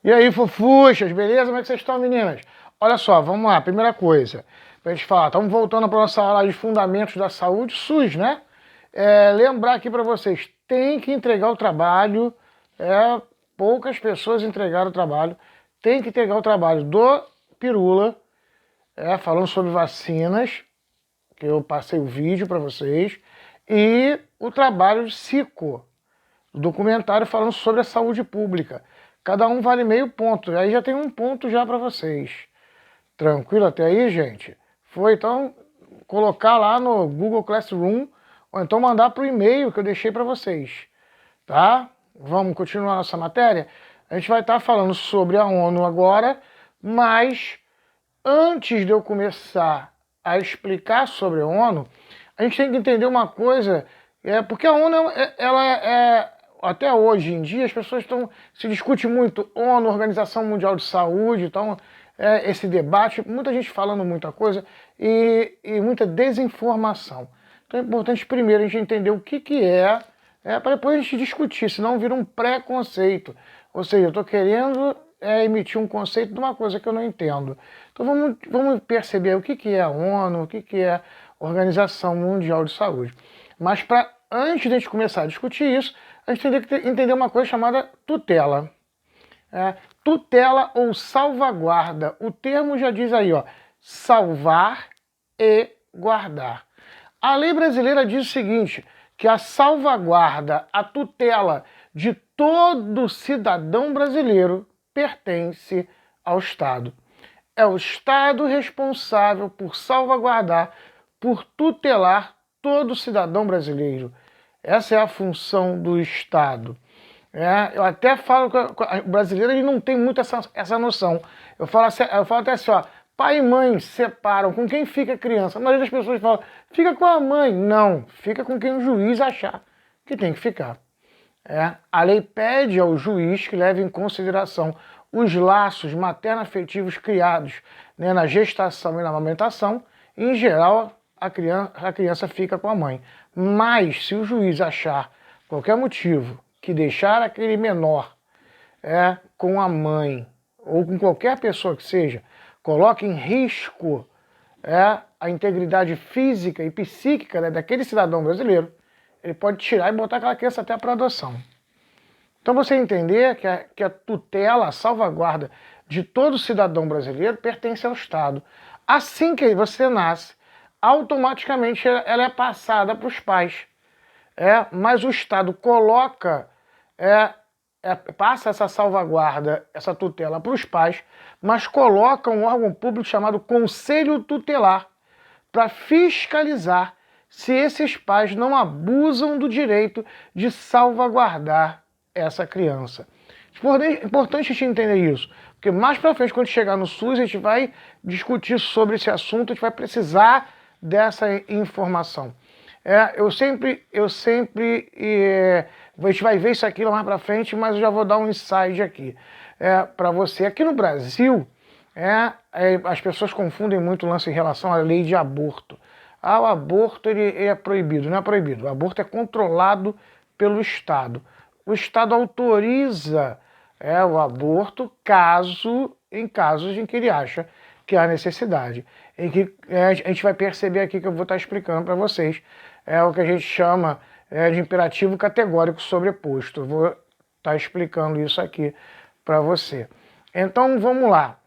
E aí, fofuchas, beleza? Como é que vocês estão, meninas? Olha só, vamos lá. Primeira coisa, pra gente falar, estamos voltando para nossa aula de Fundamentos da Saúde SUS, né? Lembrar aqui para vocês, tem que entregar o trabalho, poucas pessoas entregaram o trabalho, tem que entregar o trabalho do Pirula, falando sobre vacinas, que eu passei o vídeo para vocês, e o trabalho de Cico, documentário falando sobre a saúde pública. Cada um vale meio ponto. Aí já tem um ponto já para vocês. Tranquilo até aí, gente? Foi então colocar lá no Google Classroom ou então mandar para o e-mail que eu deixei para vocês. Tá? Vamos continuar nossa matéria? A gente vai estar falando sobre a ONU agora, mas antes de eu começar a explicar sobre a ONU, a gente tem que entender uma coisa, porque a ONU, até hoje em dia, as pessoas se discute muito ONU, Organização Mundial de Saúde, então, esse debate, muita gente falando muita coisa e muita desinformação. Então é importante primeiro a gente entender o que para depois a gente discutir, senão vira um preconceito. Ou seja, eu estou querendo emitir um conceito de uma coisa que eu não entendo. Então vamos perceber o que é a ONU, o que é a Organização Mundial de Saúde. Mas antes de a gente começar a discutir isso, a gente tem que entender uma coisa chamada tutela. Tutela ou salvaguarda. O termo já diz aí, ó, salvar e guardar. A lei brasileira diz o seguinte, que a salvaguarda, a tutela de todo cidadão brasileiro pertence ao Estado. É o Estado responsável por salvaguardar, por tutelar todo cidadão brasileiro. Essa é a função do Estado. Eu até falo que o brasileiro ele não tem muito essa noção. Eu falo até assim, ó, pai e mãe separam, com quem fica a criança? A maioria das pessoas fala, fica com a mãe. Não, fica com quem o juiz achar que tem que ficar. A lei pede ao juiz que leve em consideração os laços materno-afetivos criados, né, na gestação e na amamentação. Em geral, a criança fica com a mãe. Mas se o juiz achar qualquer motivo que deixar aquele menor com a mãe ou com qualquer pessoa que seja, coloque em risco a integridade física e psíquica, né, daquele cidadão brasileiro, ele pode tirar e botar aquela criança até para adoção. Então você entender que a tutela, a salvaguarda de todo cidadão brasileiro pertence ao Estado. Assim que você nasce, automaticamente ela é passada para os pais. Mas o Estado coloca, passa essa salvaguarda, essa tutela para os pais, mas coloca um órgão público chamado Conselho Tutelar para fiscalizar se esses pais não abusam do direito de salvaguardar essa criança. Importante a gente entender isso, porque mais para frente, quando chegar no SUS, a gente vai discutir sobre esse assunto, a gente vai precisar dessa informação. A gente vai ver isso aqui lá mais para frente, mas eu já vou dar um insight aqui para você. Aqui no Brasil, as pessoas confundem muito o lance em relação à lei de aborto. O aborto ele é proibido, não é proibido. O aborto é controlado pelo Estado. O Estado autoriza o aborto em casos em que ele acha que há necessidade. Em que a gente vai perceber aqui que eu vou estar explicando para vocês o que a gente chama de imperativo categórico sobreposto. Eu vou estar explicando isso aqui para você. Então vamos lá.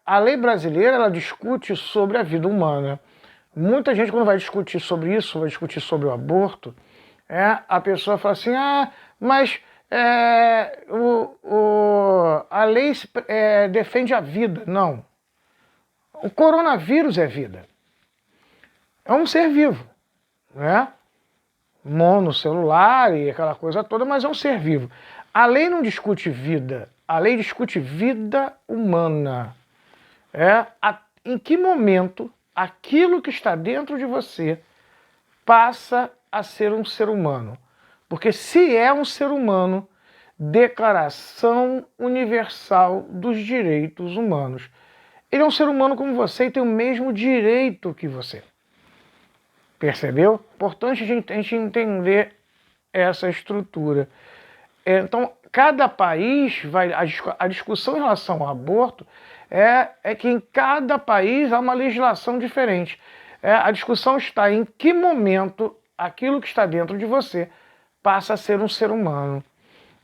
A lei brasileira ela discute sobre a vida humana. Muita gente, quando vai discutir sobre isso, vai discutir sobre o aborto, a pessoa fala assim, mas a lei defende a vida. Não. O coronavírus é vida. É um ser vivo, monocelular e aquela coisa toda, mas é um ser vivo. A lei não discute vida, a lei discute vida humana. Em que momento aquilo que está dentro de você passa a ser um ser humano. Porque se é um ser humano, Declaração Universal dos Direitos Humanos. Ele é um ser humano como você e tem o mesmo direito que você. Percebeu? Importante a gente entender essa estrutura. Então, cada país vai... A discussão em relação ao aborto é que em cada país há uma legislação diferente. A discussão está em que momento aquilo que está dentro de você passa a ser um ser humano.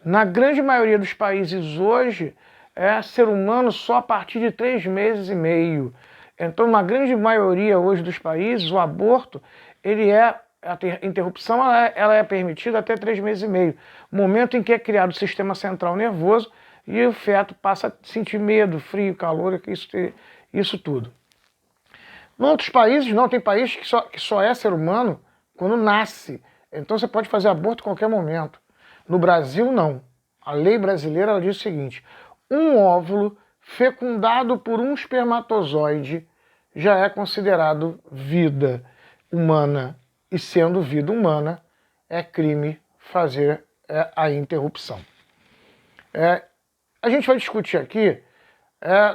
Na grande maioria dos países hoje, é ser humano só a partir de 3 meses e meio. Então, na grande maioria hoje dos países, o aborto, a interrupção ela é permitida até 3 meses e meio. Momento em que é criado o sistema central nervoso e o feto passa a sentir medo, frio, calor, isso tudo. Em outros países não, tem países que só é ser humano quando nasce. Então você pode fazer aborto em qualquer momento. No Brasil, não. A lei brasileira ela diz o seguinte: um óvulo fecundado por um espermatozoide já é considerado vida humana. E sendo vida humana, é crime fazer a interrupção. A gente vai discutir aqui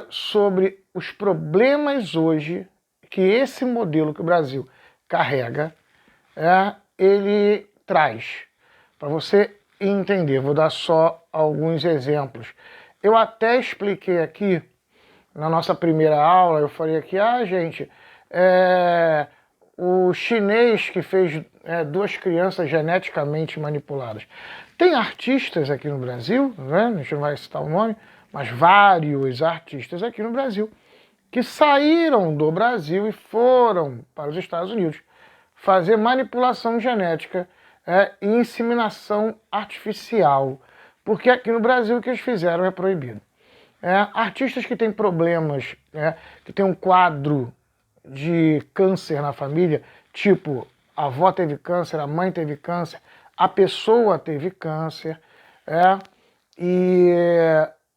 sobre os problemas hoje que esse modelo que o Brasil carrega, ele traz. Para você entender, vou dar só alguns exemplos. Eu até expliquei aqui, na nossa primeira aula, eu falei aqui, gente, o chinês que fez 2 crianças geneticamente manipuladas. Tem artistas aqui no Brasil, né? A gente não vai citar o nome, mas vários artistas aqui no Brasil que saíram do Brasil e foram para os Estados Unidos fazer manipulação genética e inseminação artificial, porque aqui no Brasil o que eles fizeram é proibido. Artistas que têm problemas, que têm um quadro de câncer na família, tipo a avó teve câncer, a mãe teve câncer, a pessoa teve câncer, e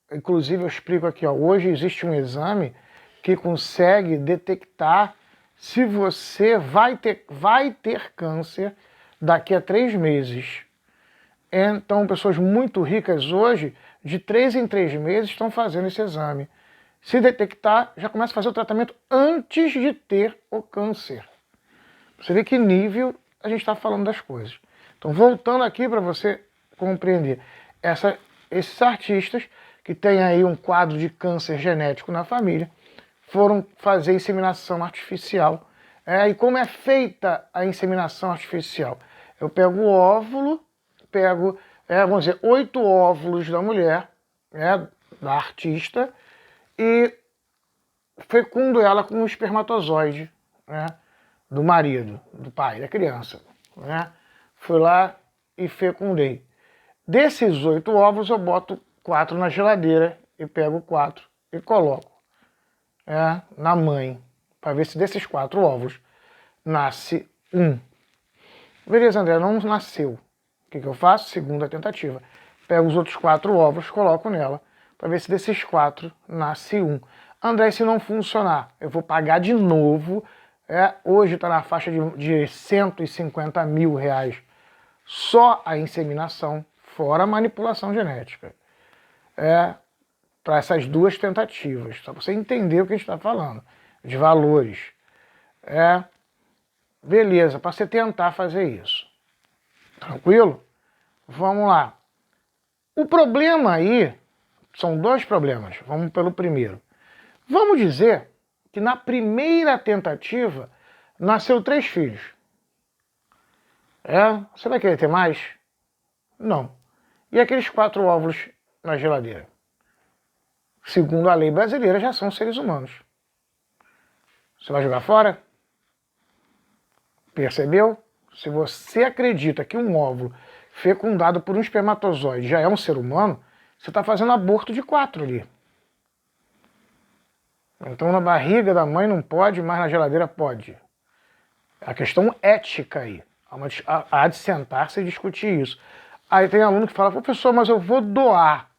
inclusive eu explico aqui, hoje existe um exame que consegue detectar se você vai ter câncer daqui a 3 meses. Então, pessoas muito ricas hoje, de 3 em 3 meses, estão fazendo esse exame. Se detectar, já começa a fazer o tratamento antes de ter o câncer. Você vê que nível a gente está falando das coisas. Então, voltando aqui para você compreender, esses artistas que têm aí um quadro de câncer genético na família, foram fazer inseminação artificial. E como é feita a inseminação artificial? Eu pego o óvulo, vamos dizer, 8 óvulos da mulher, da artista, e fecundo ela com um espermatozoide, do marido, do pai, da criança. Fui lá e fecundei. Desses 8 óvulos, eu boto 4 na geladeira e pego 4 e coloco na mãe, para ver se desses 4 óvulos nasce um. Beleza, André, não nasceu. O que eu faço? Segunda tentativa. Pego os outros 4 óvulos, coloco nela, para ver se desses 4 nasce um. André, se não funcionar, eu vou pagar de novo. Hoje está na faixa de 150 mil reais só a inseminação, fora a manipulação genética. Para essas 2 tentativas, para você entender o que a gente está falando, de valores. Beleza, para você tentar fazer isso. Tranquilo? Vamos lá. O problema aí, são 2 problemas, vamos pelo primeiro. Vamos dizer que na primeira tentativa nasceu 3 filhos. Você vai querer ter mais? Não. E aqueles 4 óvulos na geladeira? Segundo a lei brasileira, já são seres humanos. Você vai jogar fora? Percebeu? Se você acredita que um óvulo fecundado por um espermatozoide já é um ser humano, você está fazendo aborto de 4 ali. Então na barriga da mãe não pode, mas na geladeira pode. A questão ética aí. Há de sentar-se e discutir isso. Aí tem aluno que fala, professor, mas eu vou doar.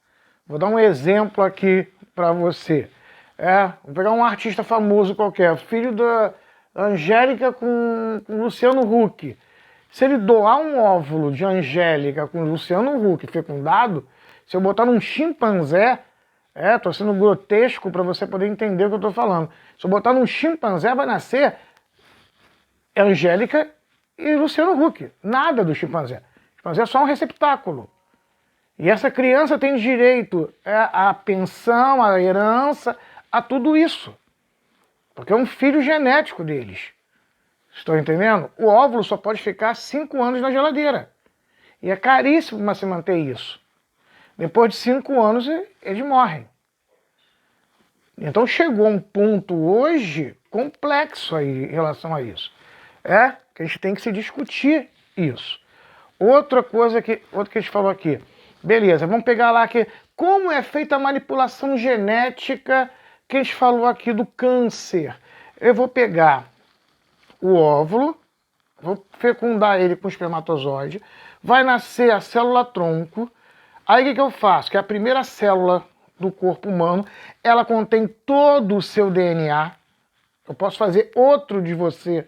Vou dar um exemplo aqui para você. Vou pegar um artista famoso qualquer, filho da Angélica com Luciano Huck. Se ele doar um óvulo de Angélica com Luciano Huck fecundado, se eu botar num chimpanzé, tô sendo grotesco para você poder entender o que eu tô falando. Se eu botar num chimpanzé, vai nascer Angélica e Luciano Huck. Nada do chimpanzé. O chimpanzé é só um receptáculo. E essa criança tem direito à pensão, à herança, a tudo isso. Porque é um filho genético deles. Estão entendendo? O óvulo só pode ficar 5 anos na geladeira. E é caríssimo para se manter isso. Depois de 5 anos, eles morrem. Então chegou um ponto hoje complexo aí em relação a isso. Que a gente tem que se discutir isso. Outra que a gente falou aqui. Beleza, vamos pegar lá aqui. Como é feita a manipulação genética que a gente falou aqui do câncer? Eu vou pegar o óvulo, vou fecundar ele com o espermatozoide, vai nascer a célula-tronco. Aí o que eu faço? Que a primeira célula do corpo humano, ela contém todo o seu DNA. Eu posso fazer outro de você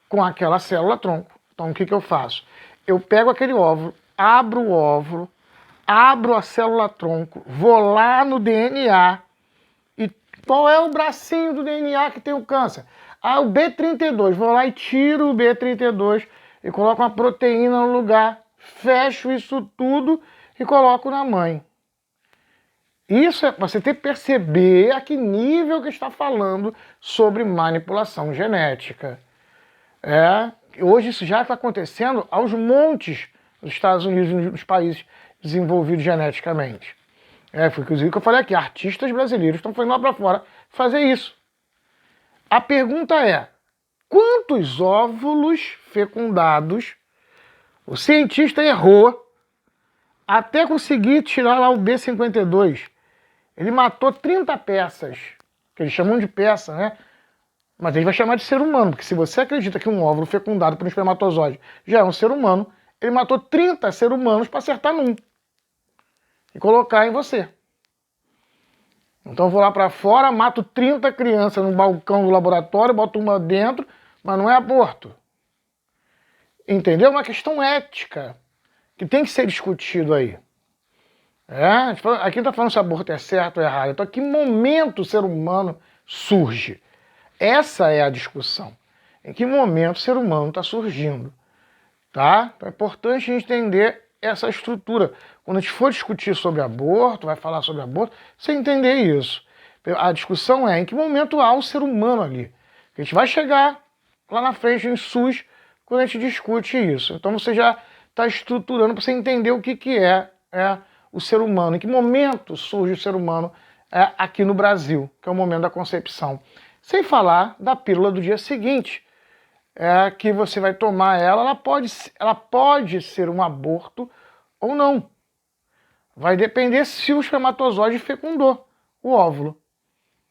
com aquela célula-tronco. Então o que eu faço? Eu pego aquele óvulo, abro o óvulo, abro a célula-tronco, vou lá no DNA. E qual é o bracinho do DNA que tem o câncer? O B32. Vou lá e tiro o B32 e coloco uma proteína no lugar, fecho isso tudo e coloco na mãe. Isso é você ter que perceber a que nível que está falando sobre manipulação genética. Hoje isso já está acontecendo aos montes nos Estados Unidos e nos países desenvolvidos geneticamente. Foi inclusive o que eu falei aqui, artistas brasileiros estão fazendo lá para fora fazer isso. A pergunta é, quantos óvulos fecundados o cientista errou até conseguir tirar lá o B52? Ele matou 30 peças, que eles chamam de peça, né? Mas ele vai chamar de ser humano, porque se você acredita que um óvulo fecundado por um espermatozoide já é um ser humano, ele matou 30 seres humanos para acertar num e colocar em você. Então eu vou lá para fora, mato 30 crianças no balcão do laboratório, boto uma dentro, mas não é aborto. Entendeu? É uma questão ética que tem que ser discutido aí. Aqui não está falando se aborto é certo ou errado. Então, que momento o ser humano surge? Essa é a discussão. Em que momento o ser humano está surgindo? Tá? Então é importante a gente entender essa estrutura. Quando a gente for discutir sobre aborto, vai falar sobre aborto, você entender isso. A discussão é em que momento há o ser humano ali. A gente vai chegar lá na frente em SUS quando a gente discute isso. Então você já está estruturando para você entender o que é o ser humano, em que momento surge o ser humano aqui no Brasil, que é o momento da concepção. Sem falar da pílula do dia seguinte, que você vai tomar ela pode ser um aborto ou não. Vai depender se o espermatozoide fecundou o óvulo.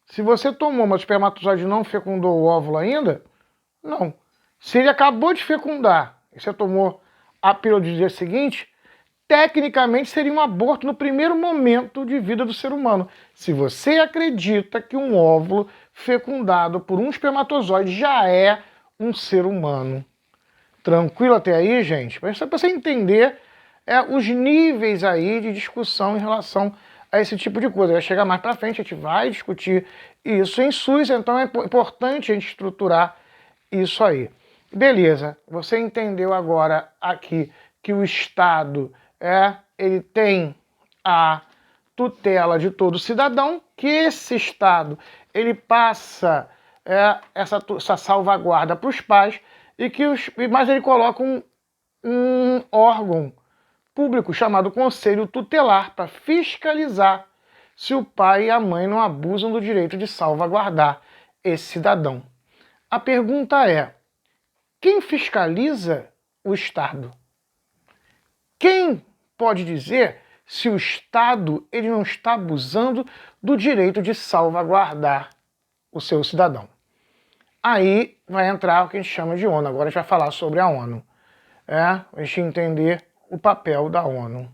Se você tomou, mas o espermatozoide não fecundou o óvulo ainda, não. Se ele acabou de fecundar e você tomou a pílula do dia seguinte, tecnicamente seria um aborto no primeiro momento de vida do ser humano. Se você acredita que um óvulo fecundado por um espermatozoide já é um ser humano. Tranquilo até aí, gente? Mas só para você entender os níveis aí de discussão em relação a esse tipo de coisa. Vai chegar mais para frente, a gente vai discutir isso em SUS, então é importante a gente estruturar isso aí. Beleza, você entendeu agora aqui que o Estado ele tem a tutela de todo cidadão, que esse Estado ele passa essa salvaguarda para os pais, mas ele coloca um órgão público chamado Conselho Tutelar para fiscalizar se o pai e a mãe não abusam do direito de salvaguardar esse cidadão. A pergunta é, quem fiscaliza o Estado? Quem pode dizer se o Estado ele não está abusando do direito de salvaguardar o seu cidadão? Aí vai entrar o que a gente chama de ONU. Agora a gente vai falar sobre a ONU. A gente entender o papel da ONU.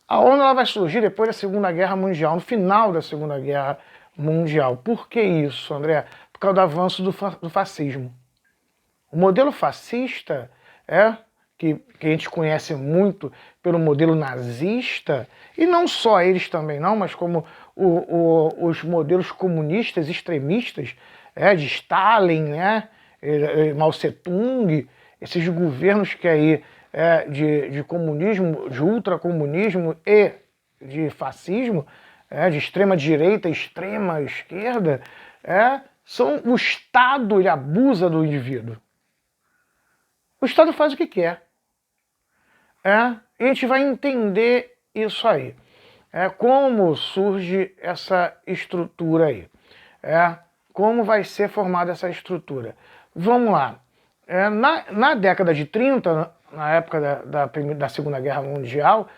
A ONU ela vai surgir depois da Segunda Guerra Mundial, no final da Segunda Guerra Mundial. Por que isso, André? Por causa do avanço do fascismo. O modelo fascista, que a gente conhece muito pelo modelo nazista, e não só eles também não, mas como os modelos comunistas extremistas, de Stalin, Mao Tse Tung, esses governos que aí de comunismo, de ultracomunismo e de fascismo, de extrema direita, extrema esquerda, o Estado ele abusa do indivíduo. O Estado faz o que quer. E a gente vai entender isso aí. Como surge essa estrutura aí. Como vai ser formada essa estrutura. Vamos lá. Na década de 30, na época da Segunda Guerra Mundial,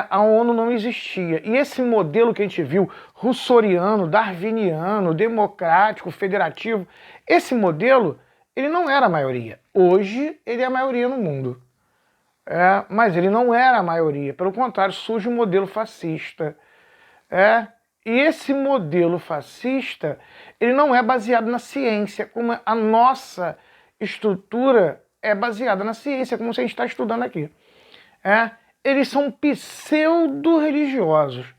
a ONU não existia. E esse modelo que a gente viu, russoriano, darwiniano, democrático, federativo, esse modelo, ele não era a maioria. Hoje, ele é a maioria no mundo. Mas ele não era a maioria. Pelo contrário, surge um modelo fascista. E esse modelo fascista, ele não é baseado na ciência, como a nossa estrutura é baseada na ciência, como a gente está estudando aqui. Eles são pseudo-religiosos,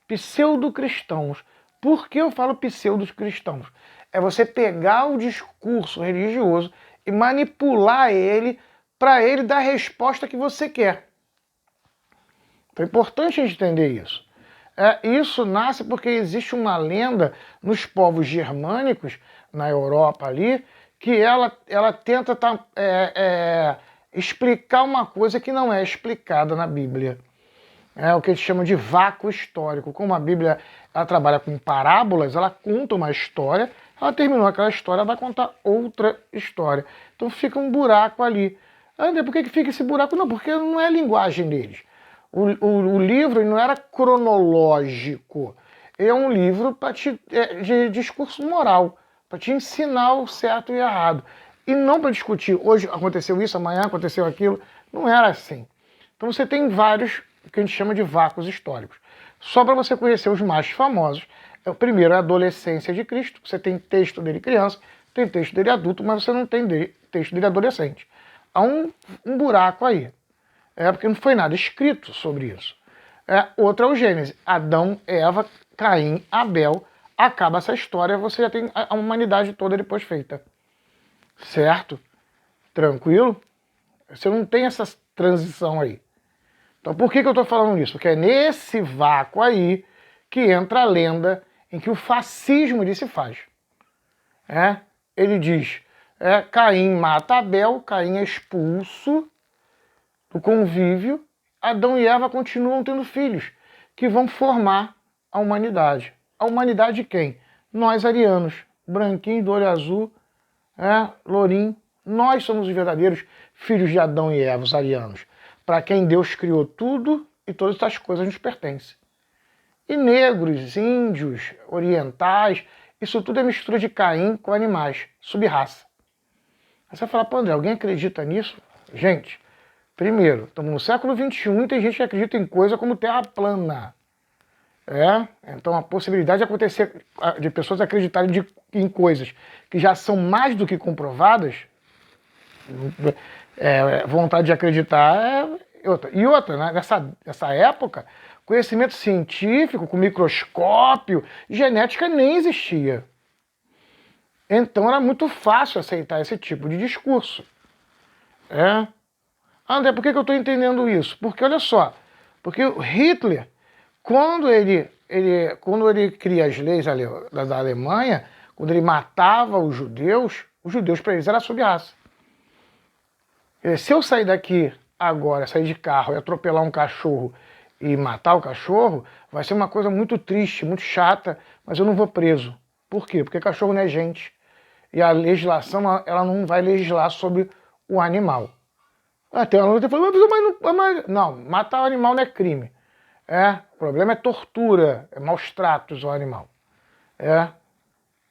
pseudo-cristãos. Por que eu falo pseudo-cristãos? É você pegar o discurso religioso e manipular ele para ele dar a resposta que você quer. Então é importante a gente entender isso. Isso nasce porque existe uma lenda nos povos germânicos, na Europa ali, que ela tenta explicar uma coisa que não é explicada na Bíblia. É o que eles chamam de vácuo histórico. Como a Bíblia ela trabalha com parábolas, ela conta uma história, ela terminou aquela história, ela vai contar outra história. Então fica um buraco ali. Por que fica esse buraco? Não, porque não é a linguagem deles. O livro não era cronológico. É um livro de discurso moral, para te ensinar o certo e o errado. E não para discutir, hoje aconteceu isso, amanhã aconteceu aquilo. Não era assim. Então você tem vários, que a gente chama de vácuos históricos. Só para você conhecer os mais famosos. O primeiro é a adolescência de Cristo. Você tem texto dele criança, tem texto dele adulto, mas você não tem texto dele adolescente. Há um buraco aí. Porque não foi nada escrito sobre isso. Outro é o Gênesis. Adão, Eva, Caim, Abel. Acaba essa história, você já tem a humanidade toda depois feita. Certo? Tranquilo? Você não tem essa transição aí. Então por que eu estou falando isso? Porque é nesse vácuo aí que entra a lenda em que o fascismo ele se faz. Ele diz, Caim mata Abel, Caim é expulso do convívio, Adão e Eva continuam tendo filhos, que vão formar a humanidade. A humanidade de quem? Nós arianos, branquinho, do olho azul, lourinho. Nós somos os verdadeiros filhos de Adão e Eva, os arianos, para quem Deus criou tudo e todas essas coisas nos pertencem. E negros, índios, orientais, isso tudo é mistura de Caim com animais, sub-raça. Aí você vai falar, pô, André, alguém acredita nisso? Gente, primeiro, estamos no século XXI e tem gente que acredita em coisa como terra plana. Então a possibilidade de acontecer, de pessoas acreditarem em coisas que já são mais do que comprovadas, vontade de acreditar é outra. E outra, né? Nessa época, conhecimento científico, com microscópio, genética nem existia. Então era muito fácil aceitar esse tipo de discurso. André, por que eu estou entendendo isso? Porque, olha só, porque o Hitler, quando ele cria as leis da Alemanha, quando ele matava os judeus para eles era sub-raça. Se eu sair daqui agora, sair de carro e atropelar um cachorro e matar o cachorro, vai ser uma coisa muito triste, muito chata, mas eu não vou preso. Por quê? Porque cachorro não é gente. E a legislação ela não vai legislar sobre o animal. Até uma luta falando, mas não, matar o animal não é crime. O problema é tortura, é maus tratos ao animal.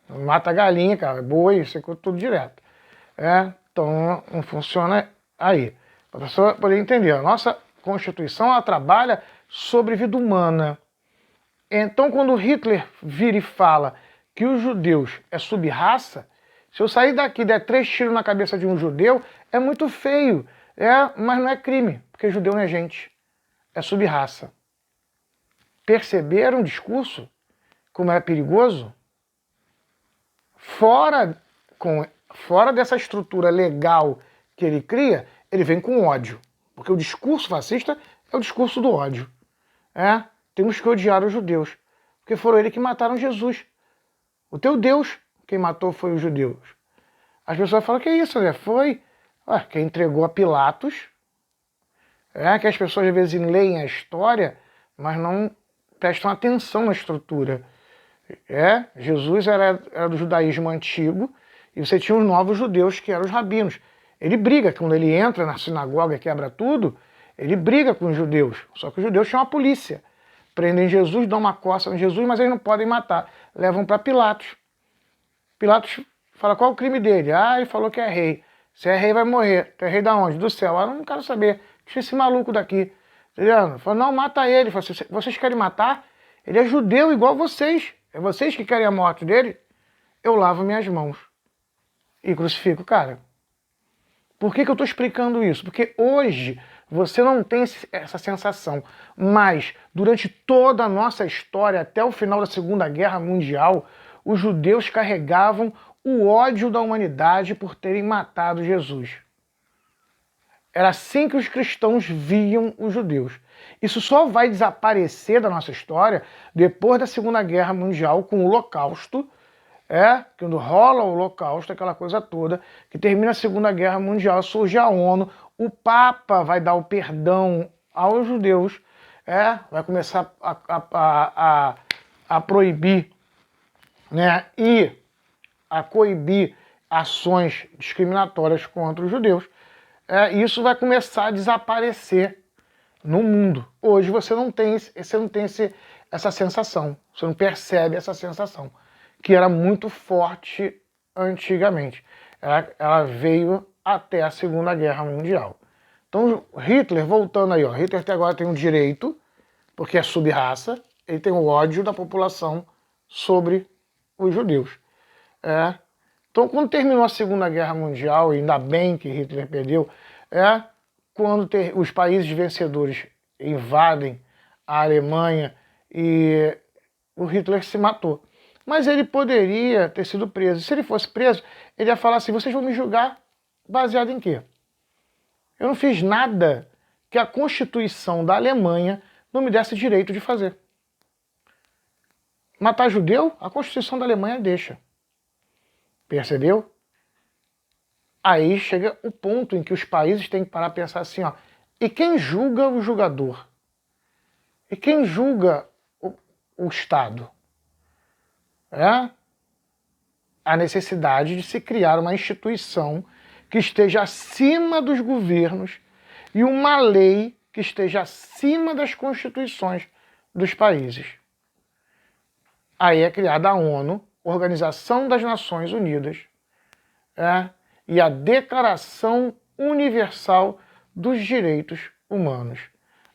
Mata a galinha, cara, boi, isso é tudo direto. Então não funciona aí. Para a pessoa poder entender, a nossa Constituição ela trabalha sobre vida humana. Então quando Hitler vira e fala que os judeus é sub-raça, se eu sair daqui e der 3 tiros na cabeça de um judeu, é muito feio. Mas não é crime, porque judeu não é gente, é sub-raça. Perceberam o discurso? Como é perigoso? Fora dessa estrutura legal que ele cria, ele vem com ódio. Porque o discurso fascista é o discurso do ódio. Temos que odiar os judeus, porque foram eles que mataram Jesus. O teu Deus, quem matou foi os judeus. As pessoas falam, que isso, André? Foi quem entregou a Pilatos. Que as pessoas às vezes leem a história, mas não prestam atenção na estrutura. Jesus era do judaísmo antigo, e você tinha os novos judeus, que eram os rabinos. Ele briga, quando ele entra na sinagoga e quebra tudo, ele briga com os judeus. Só que os judeus tinham uma polícia. Prendem Jesus, dão uma coça em Jesus, mas eles não podem matar. Levam para Pilatos. Pilatos fala, qual é o crime dele? Ele falou que é rei. Se é rei, vai morrer. Tu é rei da onde? Do céu. Eu não quero saber. Tira esse maluco daqui. Entendeu? Falou, não, mata ele. Falou, vocês querem matar? Ele é judeu igual vocês. É vocês que querem a morte dele? Eu lavo minhas mãos. E crucifico o cara. Por que eu estou explicando isso? Porque hoje você não tem essa sensação, mas durante toda a nossa história, até o final da Segunda Guerra Mundial, os judeus carregavam o ódio da humanidade por terem matado Jesus. Era assim que os cristãos viam os judeus. Isso só vai desaparecer da nossa história depois da Segunda Guerra Mundial, com o Holocausto, quando rola o Holocausto, aquela coisa toda, que termina a Segunda Guerra Mundial, surge a ONU, o Papa vai dar o perdão aos judeus, vai começar a proibir, e a coibir ações discriminatórias contra os judeus. Isso vai começar a desaparecer no mundo. Hoje você não tem essa sensação, você não percebe essa sensação, que era muito forte antigamente. Ela veio até a Segunda Guerra Mundial. Então Hitler, voltando aí, Hitler até agora tem o direito, porque é sub-raça, ele tem o ódio da população sobre os judeus. Então quando terminou a Segunda Guerra Mundial, e ainda bem que Hitler perdeu, quando os países vencedores invadem a Alemanha e o Hitler se matou. Mas ele poderia ter sido preso. Se ele fosse preso, ele ia falar assim, vocês vão me julgar baseado em quê? Eu não fiz nada que a Constituição da Alemanha não me desse direito de fazer. Matar judeu, a Constituição da Alemanha deixa. Percebeu? Aí chega o ponto em que os países têm que parar a pensar assim, e quem julga o julgador? E quem julga o Estado? A necessidade de se criar uma instituição que esteja acima dos governos e uma lei que esteja acima das constituições dos países. Aí é criada a ONU, Organização das Nações Unidas, e a Declaração Universal dos Direitos Humanos,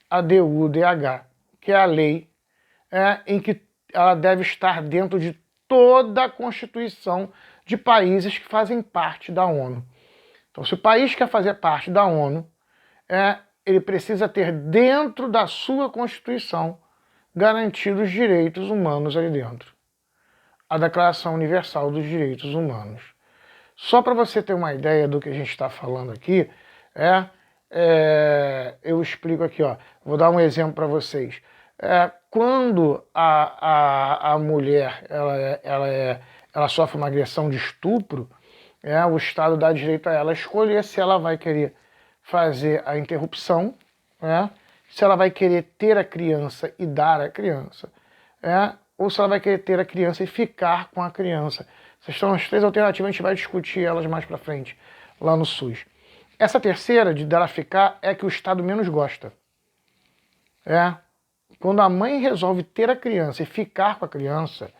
a DUDH, que é a lei em que ela deve estar dentro de toda a Constituição de países que fazem parte da ONU. Então, se o país quer fazer parte da ONU, ele precisa ter dentro da sua Constituição garantidos os direitos humanos ali dentro. A Declaração Universal dos Direitos Humanos. Só para você ter uma ideia do que a gente está falando aqui, eu explico aqui, vou dar um exemplo para vocês. Quando a mulher ela sofre uma agressão de estupro, o Estado dá direito a ela escolher se ela vai querer fazer a interrupção, se ela vai querer ter a criança e dar a criança, ou se ela vai querer ter a criança e ficar com a criança. Essas são as três alternativas, a gente vai discutir elas mais para frente, lá no SUS. Essa terceira, de dela ficar, é que o Estado menos gosta. Quando a mãe resolve ter a criança e ficar com a criança,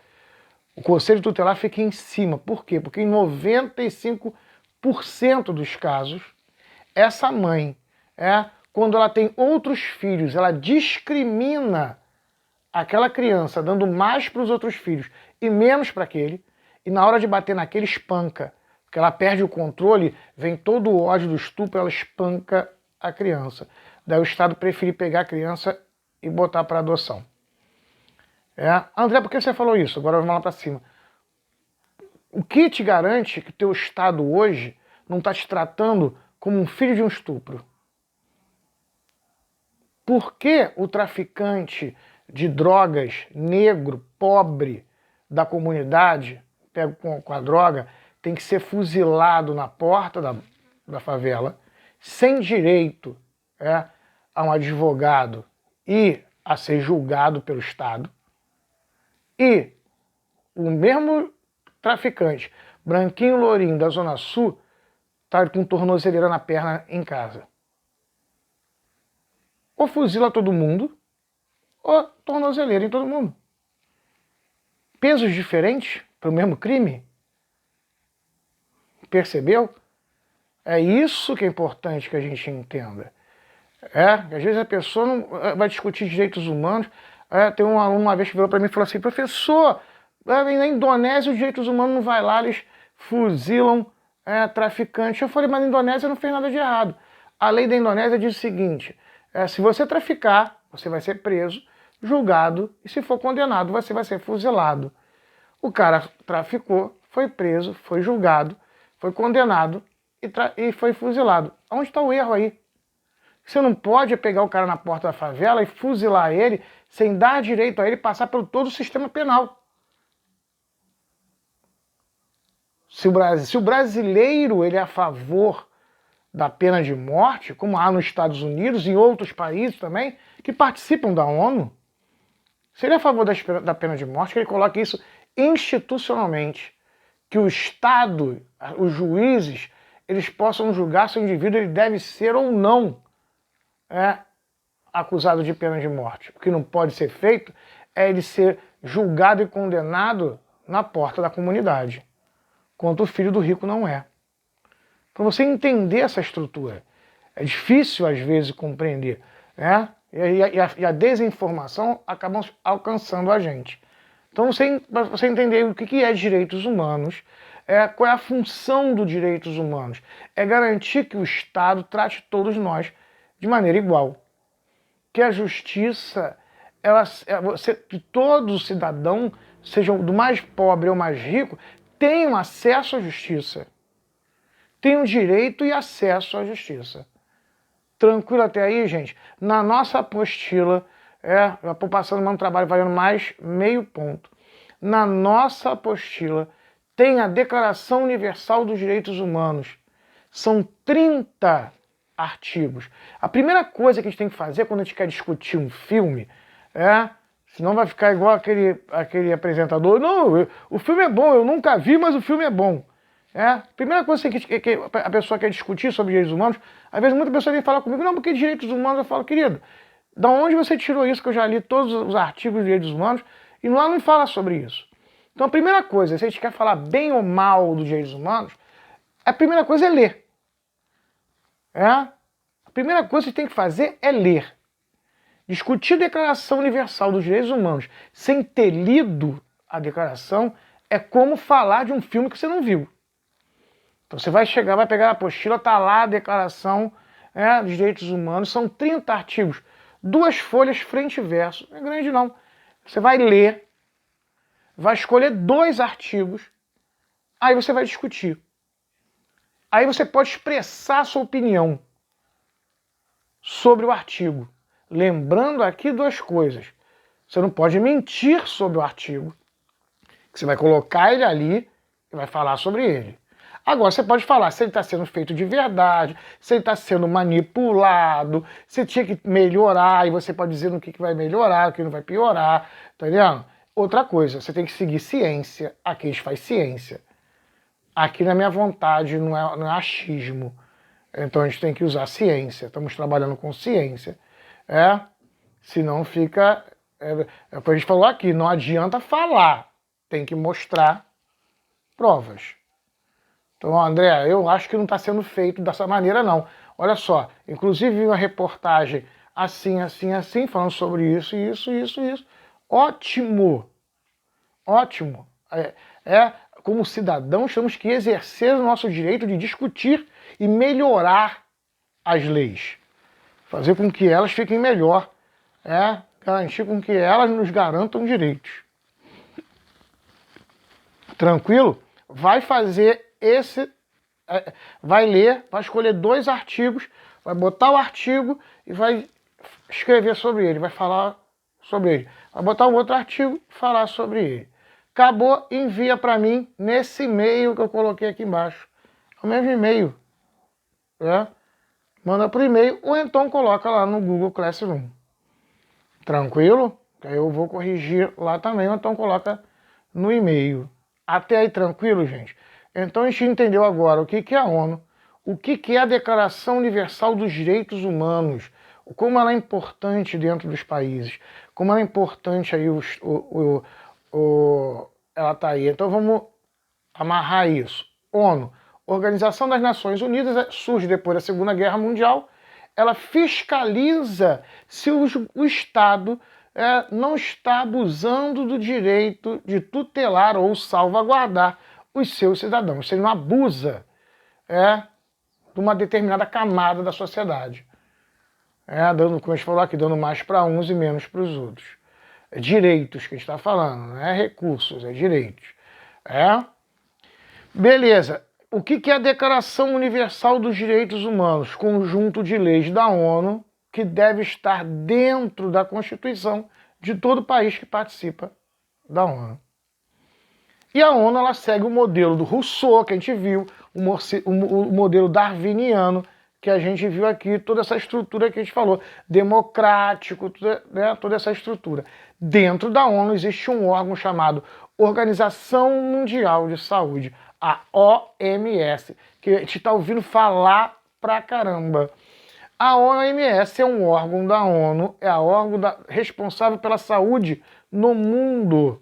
o Conselho Tutelar fica em cima. Por quê? Porque em 95% dos casos, essa mãe, quando ela tem outros filhos, ela discrimina aquela criança, dando mais para os outros filhos e menos para aquele, e na hora de bater naquele, espanca. Porque ela perde o controle, vem todo o ódio do estupro, ela espanca a criança. Daí o Estado prefere pegar a criança e botar para adoção. André, por que você falou isso? Agora vamos lá para cima. O que te garante que o teu Estado hoje não está te tratando como um filho de um estupro? Por que o traficante de drogas negro, pobre da comunidade, pego com a droga, tem que ser fuzilado na porta da favela, sem direito a um advogado e a ser julgado pelo Estado, e o mesmo traficante, branquinho lourinho da Zona Sul, tá com tornozeleira na perna em casa? Ou fuzila todo mundo, ou tornozeleira em todo mundo. Pesos diferentes para o mesmo crime? Percebeu? É isso que é importante que a gente entenda. Às vezes a pessoa não vai discutir direitos humanos. Tem um aluno uma vez que virou para mim e falou assim: professor, na Indonésia os direitos humanos não vai lá, eles fuzilam traficante. Eu falei, mas na Indonésia não fez nada de errado. A lei da Indonésia diz o seguinte: se você traficar, você vai ser preso, julgado, e se for condenado, você vai ser fuzilado. O cara traficou, foi preso, foi julgado, foi condenado e foi fuzilado. Onde está o erro aí? Você não pode pegar o cara na porta da favela e fuzilar ele sem dar direito a ele passar por todo o sistema penal. Se o brasileiro ele é a favor da pena de morte, como há nos Estados Unidos e em outros países também, que participam da ONU, se ele é a favor da pena de morte, que ele coloque isso institucionalmente, que o Estado, os juízes, eles possam julgar se o indivíduo ele deve ser ou não acusado de pena de morte. O que não pode ser feito é ele ser julgado e condenado na porta da comunidade, quanto o filho do rico não é. Para você entender essa estrutura, é difícil às vezes compreender, e a desinformação acaba alcançando a gente. Então, para você entender o que é direitos humanos, qual é a função dos direitos humanos, é garantir que o Estado trate todos nós de maneira igual. Que a justiça, que todo cidadão, seja do mais pobre ou mais rico, tenham acesso à justiça. Tenham direito e acesso à justiça. Tranquilo até aí, gente? Na nossa apostila, eu estou passando um trabalho valendo mais meio ponto. Na nossa apostila tem a Declaração Universal dos Direitos Humanos. São 30 artigos. A primeira coisa que a gente tem que fazer quando a gente quer discutir um filme senão vai ficar igual aquele apresentador. Não, o filme é bom, eu nunca vi, mas o filme é bom. Primeira coisa que a pessoa quer discutir sobre direitos humanos, às vezes muita pessoa vem falar comigo, não, porque direitos humanos, eu falo, querido, da onde você tirou isso, que eu já li todos os artigos de direitos humanos, e lá não fala sobre isso. Então a primeira coisa, se a gente quer falar bem ou mal dos direitos humanos, a primeira coisa é ler. A primeira coisa que você tem que fazer é ler. Discutir a Declaração Universal dos Direitos Humanos sem ter lido a declaração é como falar de um filme que você não viu. Então você vai chegar, vai pegar a apostila, tá lá a Declaração dos Direitos Humanos, são 30 artigos, 2 folhas frente e verso, não é grande não. Você vai ler, vai escolher 2 artigos, aí você vai discutir. Aí você pode expressar a sua opinião sobre o artigo. Lembrando aqui 2 coisas. Você não pode mentir sobre o artigo, que você vai colocar ele ali e vai falar sobre ele. Agora, você pode falar se ele está sendo feito de verdade, se ele está sendo manipulado, se tinha que melhorar, e você pode dizer no que vai melhorar, o que não vai piorar, tá entendendo? Outra coisa, você tem que seguir ciência. Aqui a gente faz ciência. Aqui na minha vontade, não é achismo. Então a gente tem que usar ciência. Estamos trabalhando com ciência. Senão fica... É o que a gente falou aqui, não adianta falar. Tem que mostrar provas. Então, André, eu acho que não está sendo feito dessa maneira, não. Olha só, inclusive vi uma reportagem assim, falando sobre isso, isso. Ótimo! Ótimo! Como cidadãos, temos que exercer o nosso direito de discutir e melhorar as leis. Fazer com que elas fiquem melhor. Garantir com que elas nos garantam direitos. Tranquilo? Vai fazer vai ler, vai escolher 2 artigos, vai botar o artigo e vai escrever sobre ele, vai falar sobre ele. Vai botar um outro artigo e falar sobre ele. Acabou, envia para mim nesse e-mail que eu coloquei aqui embaixo. É o mesmo e-mail. Né? Manda por e-mail ou então coloca lá no Google Classroom. Tranquilo? Aí eu vou corrigir lá também, ou então coloca no e-mail. Até aí tranquilo, gente? Então a gente entendeu agora o que é a ONU, o que é a Declaração Universal dos Direitos Humanos, como ela é importante dentro dos países, como ela é importante aí, ela está aí. Então vamos amarrar isso. ONU, Organização das Nações Unidas, surge depois da Segunda Guerra Mundial, ela fiscaliza se o Estado não está abusando do direito de tutelar ou salvaguardar os seus cidadãos. Se ele não abusa de uma determinada camada da sociedade. Dando, como a gente falou aqui, dando mais para uns e menos para os outros. É direitos que a gente está falando, não é recursos, é direitos. Beleza. O que é a Declaração Universal dos Direitos Humanos? Conjunto de leis da ONU que deve estar dentro da Constituição de todo país que participa da ONU. E a ONU ela segue o modelo do Rousseau, que a gente viu, o modelo darwiniano, que a gente viu aqui, toda essa estrutura que a gente falou, democrático, toda essa estrutura. Dentro da ONU existe um órgão chamado Organização Mundial de Saúde, a OMS, que a gente está ouvindo falar pra caramba. A OMS é um órgão da ONU, é a órgão responsável pela saúde no mundo.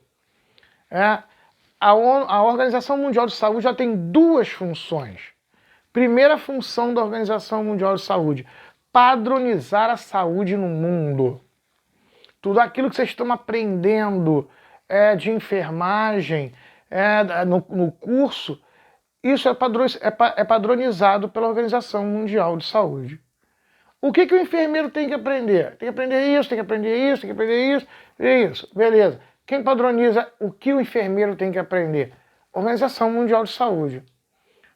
A Organização Mundial de Saúde já tem duas funções. Primeira função da Organização Mundial de Saúde, padronizar a saúde no mundo. Tudo aquilo que vocês estão aprendendo de enfermagem no curso, isso é padronizado pela Organização Mundial de Saúde. O que o enfermeiro tem que aprender? Tem que aprender isso, tem que aprender isso, tem que aprender isso, isso. Beleza. Quem padroniza o que o enfermeiro tem que aprender? Organização Mundial de Saúde.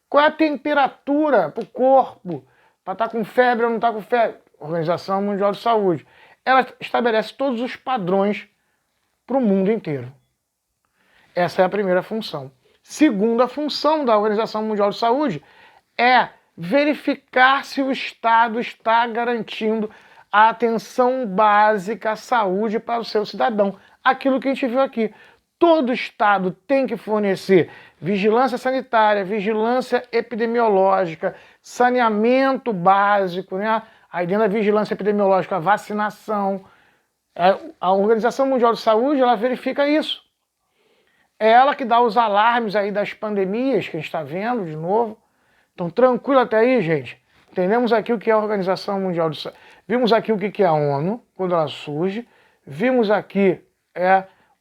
Qual é a temperatura para o corpo? Para estar com febre ou não estar com febre? Organização Mundial de Saúde. Ela estabelece todos os padrões para o mundo inteiro. Essa é a primeira função. Segunda função da Organização Mundial de Saúde é verificar se o Estado está garantindo a atenção básica à saúde para o seu cidadão. Aquilo que a gente viu aqui. Todo Estado tem que fornecer vigilância sanitária, vigilância epidemiológica, saneamento básico, né? Aí dentro da vigilância epidemiológica, a vacinação. A Organização Mundial de Saúde, ela verifica isso. É ela que dá os alarmes aí das pandemias que a gente está vendo de novo. Então, tranquilo até aí, gente. Entendemos aqui o que é a Organização Mundial de Saúde. Vimos aqui o que é a ONU, quando ela surge. Vimos aqui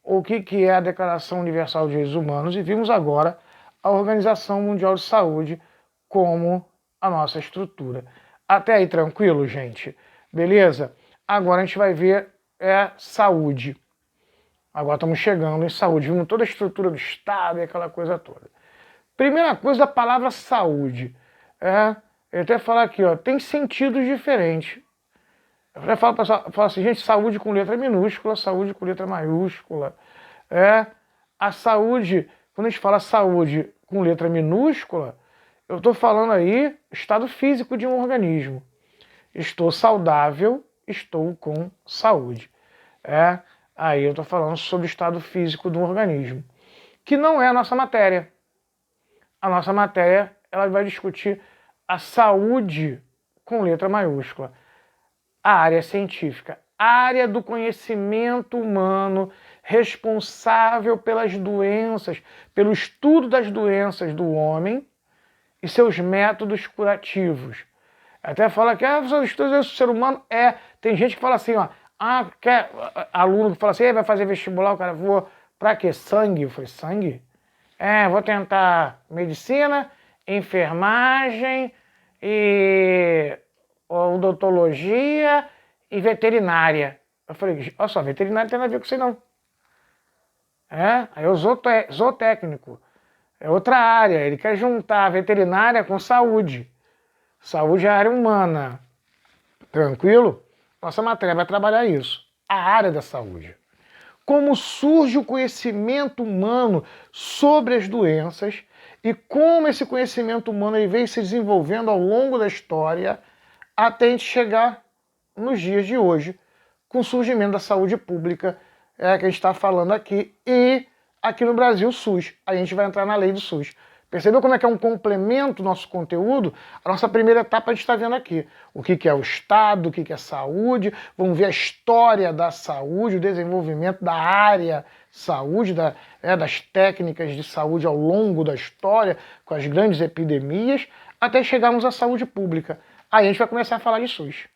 o que é a Declaração Universal de Direitos Humanos. E vimos agora a Organização Mundial de Saúde como a nossa estrutura. Até aí, tranquilo, gente? Beleza? Agora a gente vai ver saúde. Agora estamos chegando em saúde. Vimos toda a estrutura do Estado e aquela coisa toda. Primeira coisa da palavra saúde. Eu até falar aqui, tem sentidos diferentes. Eu até falo assim, gente, saúde com letra minúscula, saúde com letra maiúscula. A saúde, quando a gente fala saúde com letra minúscula, eu estou falando aí estado físico de um organismo. Estou saudável, estou com saúde. Aí eu estou falando sobre o estado físico de um organismo, que não é a nossa matéria. A nossa matéria, ela vai discutir a saúde com letra maiúscula. A área científica, a área do conhecimento humano responsável pelas doenças, pelo estudo das doenças do homem e seus métodos curativos. Até fala que os estudos do ser humano tem gente que fala assim, aluno que fala assim, vai fazer vestibular, o cara, vou, pra quê? Sangue? Eu falei, sangue? Vou tentar medicina, enfermagem e odontologia e veterinária. Eu falei, olha só, veterinária tem nada a ver com isso não. Aí o zootécnico. É outra área, ele quer juntar a veterinária com saúde. Saúde é a área humana. Tranquilo? nossa matéria vai trabalhar isso. A área da saúde. Como surge o conhecimento humano sobre as doenças e como esse conhecimento humano ele vem se desenvolvendo ao longo da história até a gente chegar nos dias de hoje, com o surgimento da saúde pública que a gente está falando aqui, e aqui no Brasil o SUS. A gente vai entrar na lei do SUS. Percebeu como é que é um complemento do nosso conteúdo? A nossa primeira etapa a gente está vendo aqui. O que é o Estado, o que é saúde, vamos ver a história da saúde, o desenvolvimento da área saúde, das técnicas de saúde ao longo da história, com as grandes epidemias, até chegarmos à saúde pública. Aí a gente vai começar a falar de SUS.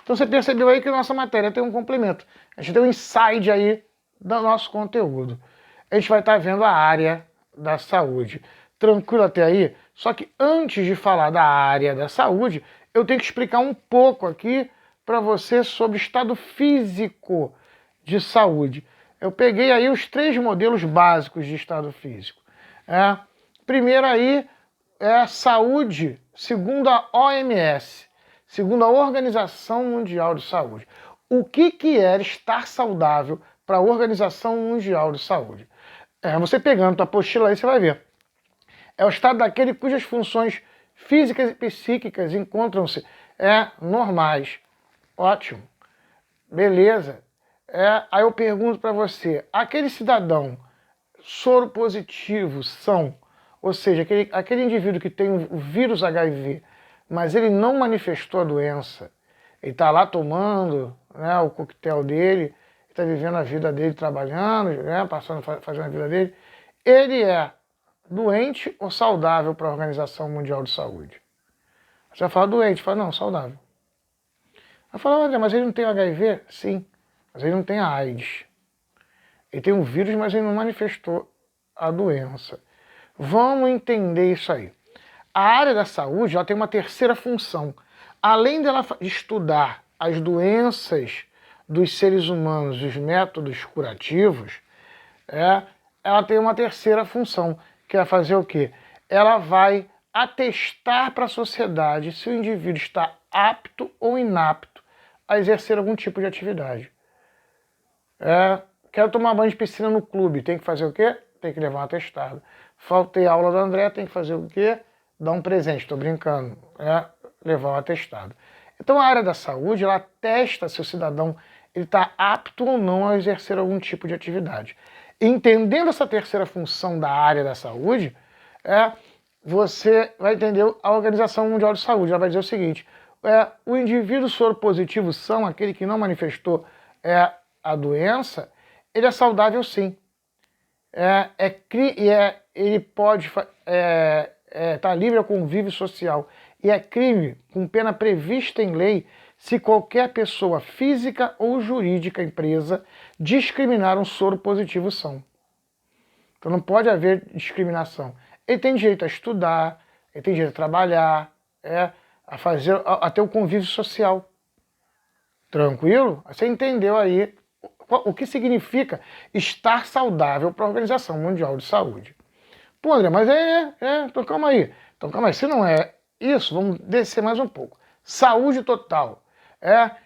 Então você percebeu aí que a nossa matéria tem um complemento. A gente tem um insight aí do nosso conteúdo. A gente vai estar vendo a área da saúde. Tranquilo até aí? Só que antes de falar da área da saúde, eu tenho que explicar um pouco aqui para você sobre o estado físico de saúde. Eu peguei aí os 3 modelos básicos de estado físico. Primeiro aí é saúde segundo a OMS, segundo a Organização Mundial de Saúde. O que é estar saudável para a Organização Mundial de Saúde? Você pegando a apostila aí, você vai ver. É o estado daquele cujas funções físicas e psíquicas encontram-se normais. Ótimo. Beleza. Aí eu pergunto para você, aquele cidadão soro positivo ou seja, aquele indivíduo que tem o vírus HIV, mas ele não manifestou a doença, ele está lá tomando o coquetel dele, está vivendo a vida dele, trabalhando, fazendo a vida dele, ele é doente ou saudável para a Organização Mundial de Saúde? Você vai falar doente, fala não, saudável. Vai falar, André, mas ele não tem HIV? Sim, mas ele não tem a AIDS. Ele tem um vírus, mas ele não manifestou a doença. Vamos entender isso aí. A área da saúde ela tem uma terceira função. Além dela estudar as doenças dos seres humanos, os métodos curativos, ela tem uma terceira função, que é fazer o quê? Ela vai atestar para a sociedade se o indivíduo está apto ou inapto a exercer algum tipo de atividade. Quero tomar banho de piscina no clube, tem que fazer o quê? Tem que levar um atestado. Faltei a aula do André, tem que fazer o quê? Dar um presente, estou brincando, levar um atestado. Então a área da saúde, ela atesta se o cidadão está apto ou não a exercer algum tipo de atividade. Entendendo essa terceira função da área da saúde, você vai entender a Organização Mundial de Saúde. Ela vai dizer o seguinte, o indivíduo soro positivo aquele que não manifestou a doença, ele é saudável sim. Ele pode estar livre ao convívio social. E é crime com pena prevista em lei se qualquer pessoa física ou jurídica empresa discriminar um soro positivo Então não pode haver discriminação. Ele tem direito a estudar, ele tem direito a trabalhar, a ter o convívio social. Tranquilo? Você entendeu aí o que significa estar saudável para a Organização Mundial de Saúde. Pô, André, mas então calma aí. Então calma aí, se não é isso, vamos descer mais um pouco. Saúde total.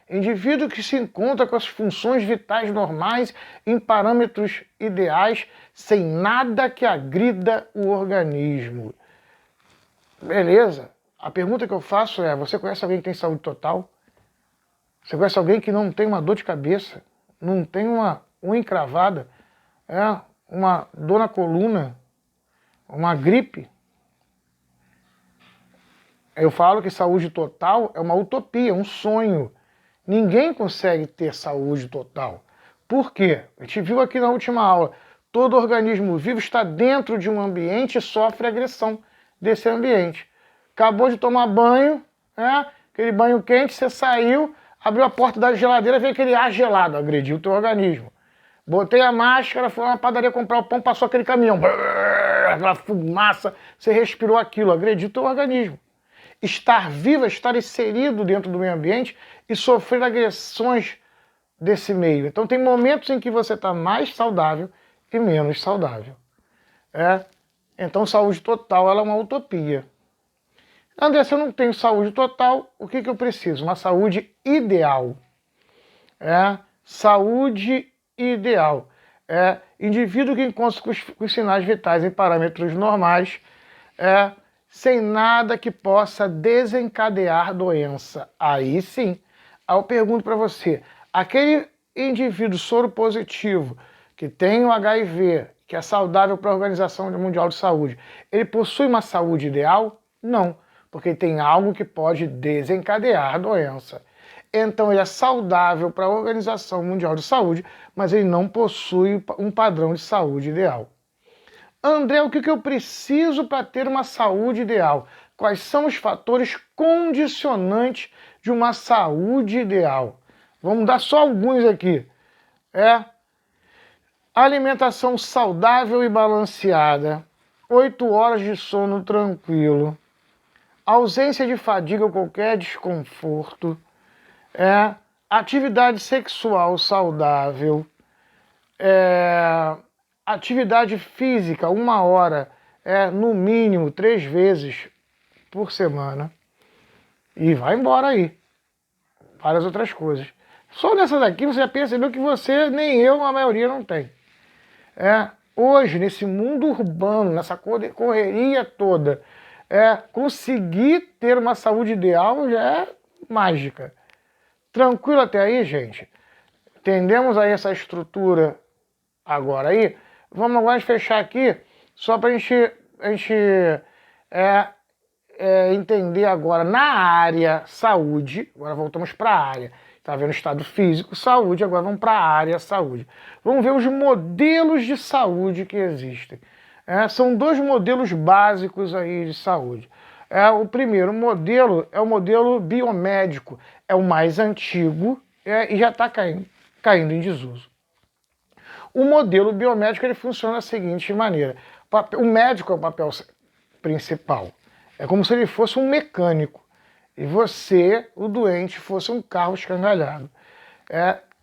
Indivíduo que se encontra com as funções vitais normais em parâmetros ideais, sem nada que agrida o organismo. Beleza? A pergunta que eu faço é, você conhece alguém que tem saúde total? Você conhece alguém que não tem uma dor de cabeça? Não tem uma unha encravada? Uma dor na coluna? Uma gripe? Eu falo que saúde total é uma utopia, um sonho. Ninguém consegue ter saúde total. Por quê? A gente viu aqui na última aula. Todo organismo vivo está dentro de um ambiente e sofre agressão desse ambiente. Acabou de tomar banho, aquele banho quente, você saiu, abriu a porta da geladeira, veio aquele ar gelado, agrediu o teu organismo. Botei a máscara, fui na padaria comprar o pão, passou aquele caminhão. Aquela fumaça, você respirou aquilo, agrediu o teu organismo. Estar vivo é estar inserido dentro do meio ambiente e sofrer agressões desse meio. Então tem momentos em que você está mais saudável e menos saudável. Então saúde total ela é uma utopia. André, se eu não tenho saúde total, o que eu preciso? Uma saúde ideal. Saúde ideal. Indivíduo que encontra com os sinais vitais em parâmetros normais, sem nada que possa desencadear doença. Aí sim. Aí eu pergunto para você, aquele indivíduo soro positivo que tem o HIV, que é saudável para a Organização Mundial de Saúde, ele possui uma saúde ideal? Não, porque tem algo que pode desencadear a doença. Então ele é saudável para a Organização Mundial de Saúde, mas ele não possui um padrão de saúde ideal. André, o que eu preciso para ter uma saúde ideal? Quais são os fatores condicionantes de uma saúde ideal? Vamos dar só alguns aqui. Alimentação saudável e balanceada, 8 horas de sono tranquilo, ausência de fadiga ou qualquer desconforto, atividade sexual saudável, atividade física, 1 hora, no mínimo 3 vezes por semana, e vai embora aí. Várias outras coisas. Só nessa daqui você já percebeu que você, nem eu, a maioria não tem. Hoje, nesse mundo urbano, nessa correria toda, conseguir ter uma saúde ideal já é mágica. Tranquilo até aí, gente? Entendemos aí essa estrutura agora aí? Vamos agora fechar aqui, só para a gente entender agora na área saúde. Agora voltamos para a área. Está vendo estado físico, saúde, agora vamos para a área saúde. Vamos ver os modelos de saúde que existem. São 2 modelos básicos aí de saúde. O primeiro modelo é o modelo biomédico, é o mais antigo e já está caindo em desuso. O modelo biomédico ele funciona da seguinte maneira: o médico é o papel principal, é como se ele fosse um mecânico e você, o doente, fosse um carro escangalhado.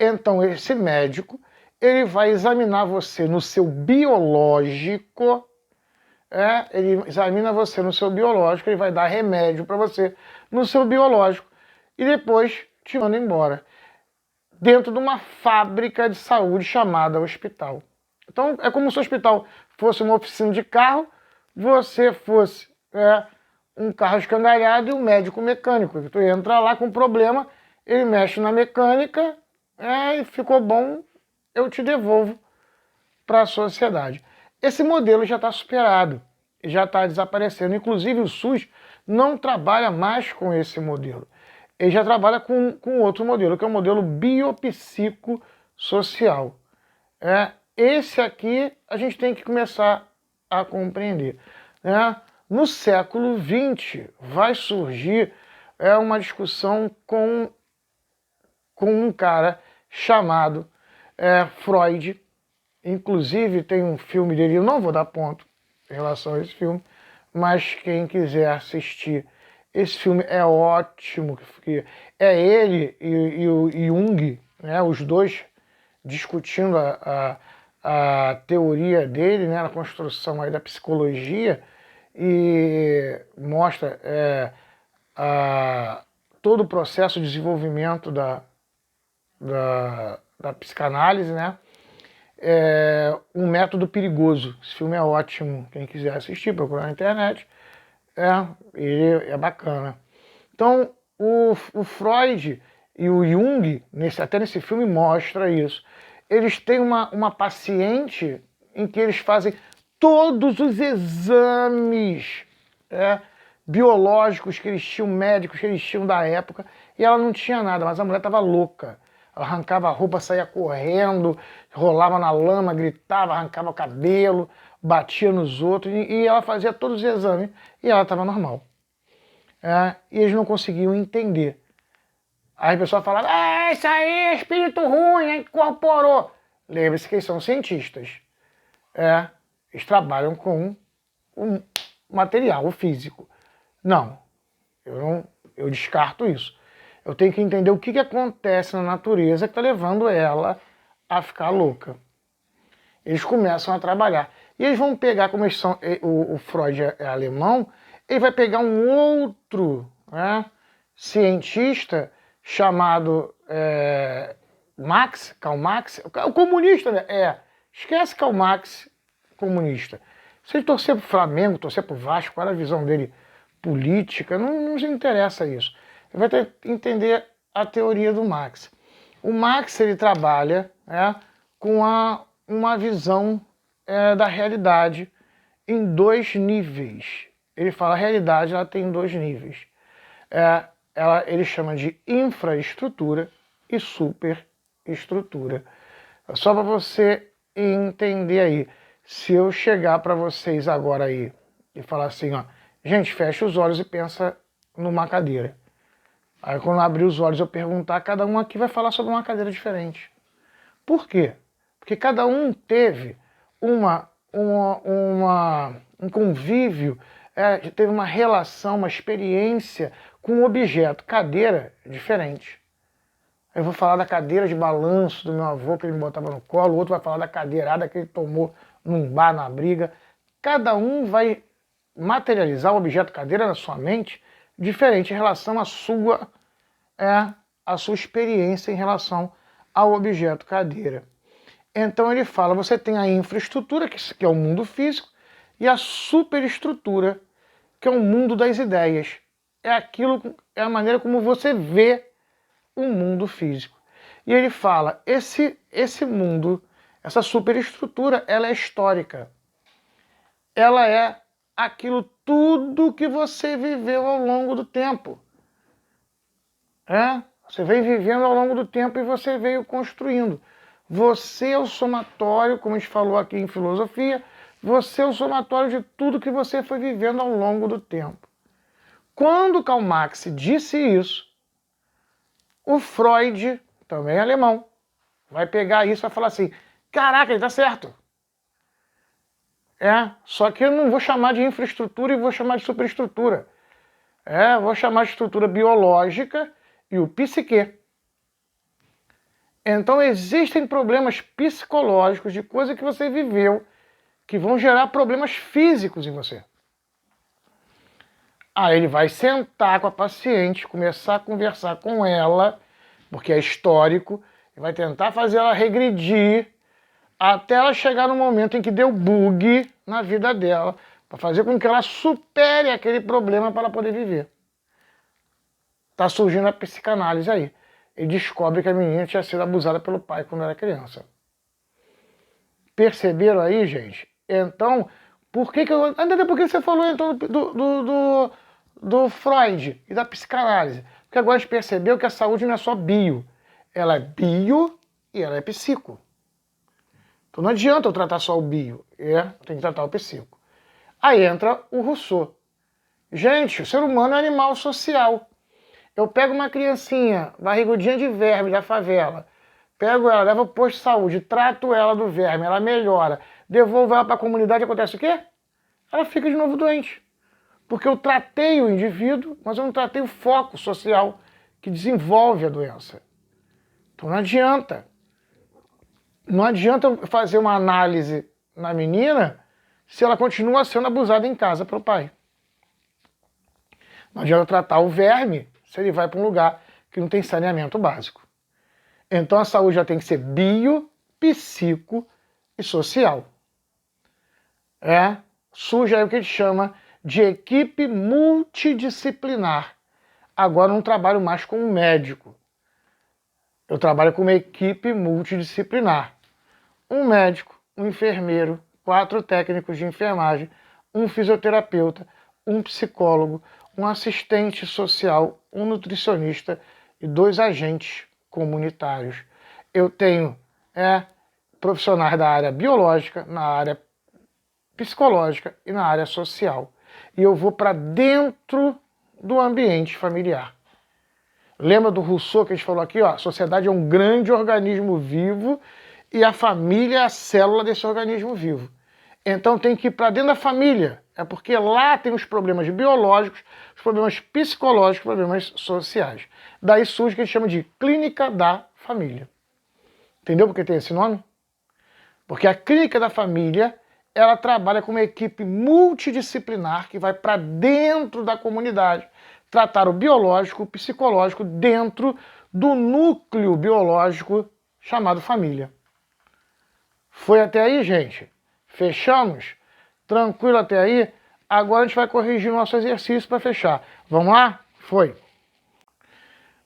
Então esse médico ele vai examinar você no seu biológico. Ele examina você no seu biológico, ele vai dar remédio para você no seu biológico e depois te manda embora, dentro de uma fábrica de saúde chamada hospital. Então é como se o hospital fosse uma oficina de carro, você fosse um carro escangalhado e um médico mecânico. Tu entra lá com problema, ele mexe na mecânica, e ficou bom, eu te devolvo para a sociedade. Esse modelo já está superado, já está desaparecendo. Inclusive o SUS não trabalha mais com esse modelo. Ele já trabalha com outro modelo, que é o modelo biopsicossocial. Esse aqui a gente tem que começar a compreender. No século XX vai surgir uma discussão com um cara chamado Freud. Inclusive tem um filme dele, eu não vou dar ponto em relação a esse filme, mas quem quiser assistir, esse filme é ótimo. É ele e o Jung, os dois discutindo a teoria dele, na construção aí da psicologia, e mostra todo o processo de desenvolvimento da psicanálise, um método perigoso. Esse filme é ótimo, quem quiser assistir, procurar na internet, ele é bacana. Então o Freud e o Jung, até nesse filme mostra isso. Eles têm uma paciente em que eles fazem todos os exames biológicos que eles tinham, médicos que eles tinham da época, e ela não tinha nada, mas a mulher estava louca. Ela arrancava a roupa, saía correndo, rolava na lama, gritava, arrancava o cabelo, batia nos outros, e ela fazia todos os exames, e ela estava normal. E eles não conseguiam entender. Aí a pessoa falava, isso aí é espírito ruim, incorporou. Lembre-se que eles são cientistas. Eles trabalham com o material, o físico. Não, eu descarto isso. Eu tenho que entender o que acontece na natureza que está levando ela a ficar louca. Eles começam a trabalhar. E eles vão pegar, como eles são, o Freud é alemão, ele vai pegar um outro cientista chamado Marx, Karl Marx, o comunista, né? Esquece Karl Marx, comunista. Se ele torcer pro Flamengo, torcer pro Vasco, qual era a visão dele política, não nos interessa isso. Ele vai ter que entender a teoria do Marx. O Marx, ele trabalha com uma visão da realidade em dois níveis. Ele fala a realidade ela tem dois níveis. Ele chama de infraestrutura e superestrutura. Só para você entender aí. Se eu chegar para vocês agora aí e falar assim, ó, gente, fecha os olhos e pensa numa cadeira. Aí quando eu abrir os olhos eu perguntar, cada um aqui vai falar sobre uma cadeira diferente. Por quê? Porque cada um teve um convívio, teve uma relação, uma experiência com um objeto, cadeira, diferente. Eu vou falar da cadeira de balanço do meu avô, que ele me botava no colo, o outro vai falar da cadeirada que ele tomou num bar, na briga. Cada um vai materializar o objeto cadeira na sua mente diferente em relação à sua experiência em relação ao objeto cadeira. Então ele fala, você tem a infraestrutura, que é o mundo físico, e a superestrutura, que é o mundo das ideias. É a maneira como você vê o mundo físico. E ele fala, esse mundo, essa superestrutura, ela é histórica. Ela é aquilo tudo que você viveu ao longo do tempo. Você vem vivendo ao longo do tempo e você veio construindo. Você é o somatório, como a gente falou aqui em filosofia, você é o somatório de tudo que você foi vivendo ao longo do tempo. Quando Karl Marx disse isso, o Freud, também alemão, vai pegar isso e vai falar assim, caraca, ele tá certo. Só que eu não vou chamar de infraestrutura e vou chamar de superestrutura. Vou chamar de estrutura biológica e o psique. Então existem problemas psicológicos de coisa que você viveu que vão gerar problemas físicos em você. Aí ele vai sentar com a paciente, começar a conversar com ela, porque é histórico, e vai tentar fazer ela regredir até ela chegar no momento em que deu bug na vida dela, para fazer com que ela supere aquele problema para ela poder viver. Tá surgindo a psicanálise aí. Ele descobre que a menina tinha sido abusada pelo pai quando era criança. Perceberam aí, gente? Então, por que você falou então do Freud e da psicanálise? Porque agora a gente percebeu que a saúde não é só bio. Ela é bio e ela é psico. Então não adianta eu tratar só o bio. Tem que tratar o psico. Aí entra o Rousseau. Gente, o ser humano é um animal social. Eu pego uma criancinha, barrigudinha de verme da favela, pego ela, levo pro posto de saúde, trato ela do verme, ela melhora, devolvo ela para a comunidade, acontece o quê? Ela fica de novo doente. Porque eu tratei o indivíduo, mas eu não tratei o foco social que desenvolve a doença. Então não adianta. Não adianta eu fazer uma análise na menina se ela continua sendo abusada em casa pelo pai. Não adianta eu tratar o verme se ele vai para um lugar que não tem saneamento básico. Então a saúde já tem que ser bio, psico e social. Surge aí o que a gente chama de equipe multidisciplinar. Agora eu não trabalho mais com um médico. Eu trabalho com uma equipe multidisciplinar. Um médico, um enfermeiro, 4 técnicos de enfermagem, um fisioterapeuta, um psicólogo, um assistente social, um nutricionista e 2 agentes comunitários. Eu tenho profissionais da área biológica, na área psicológica e na área social. E eu vou para dentro do ambiente familiar. Lembra do Rousseau que a gente falou aqui? A sociedade é um grande organismo vivo e a família é a célula desse organismo vivo. Então tem que ir para dentro da família. É porque lá tem os problemas biológicos, os problemas psicológicos, os problemas sociais. Daí surge o que a gente chama de clínica da família. Entendeu por que tem esse nome? Porque a clínica da família, ela trabalha com uma equipe multidisciplinar que vai para dentro da comunidade, tratar o biológico, o psicológico dentro do núcleo biológico chamado família. Foi até aí, gente? Fechamos? Tranquilo até aí? Agora a gente vai corrigir o nosso exercício para fechar. Vamos lá? Foi.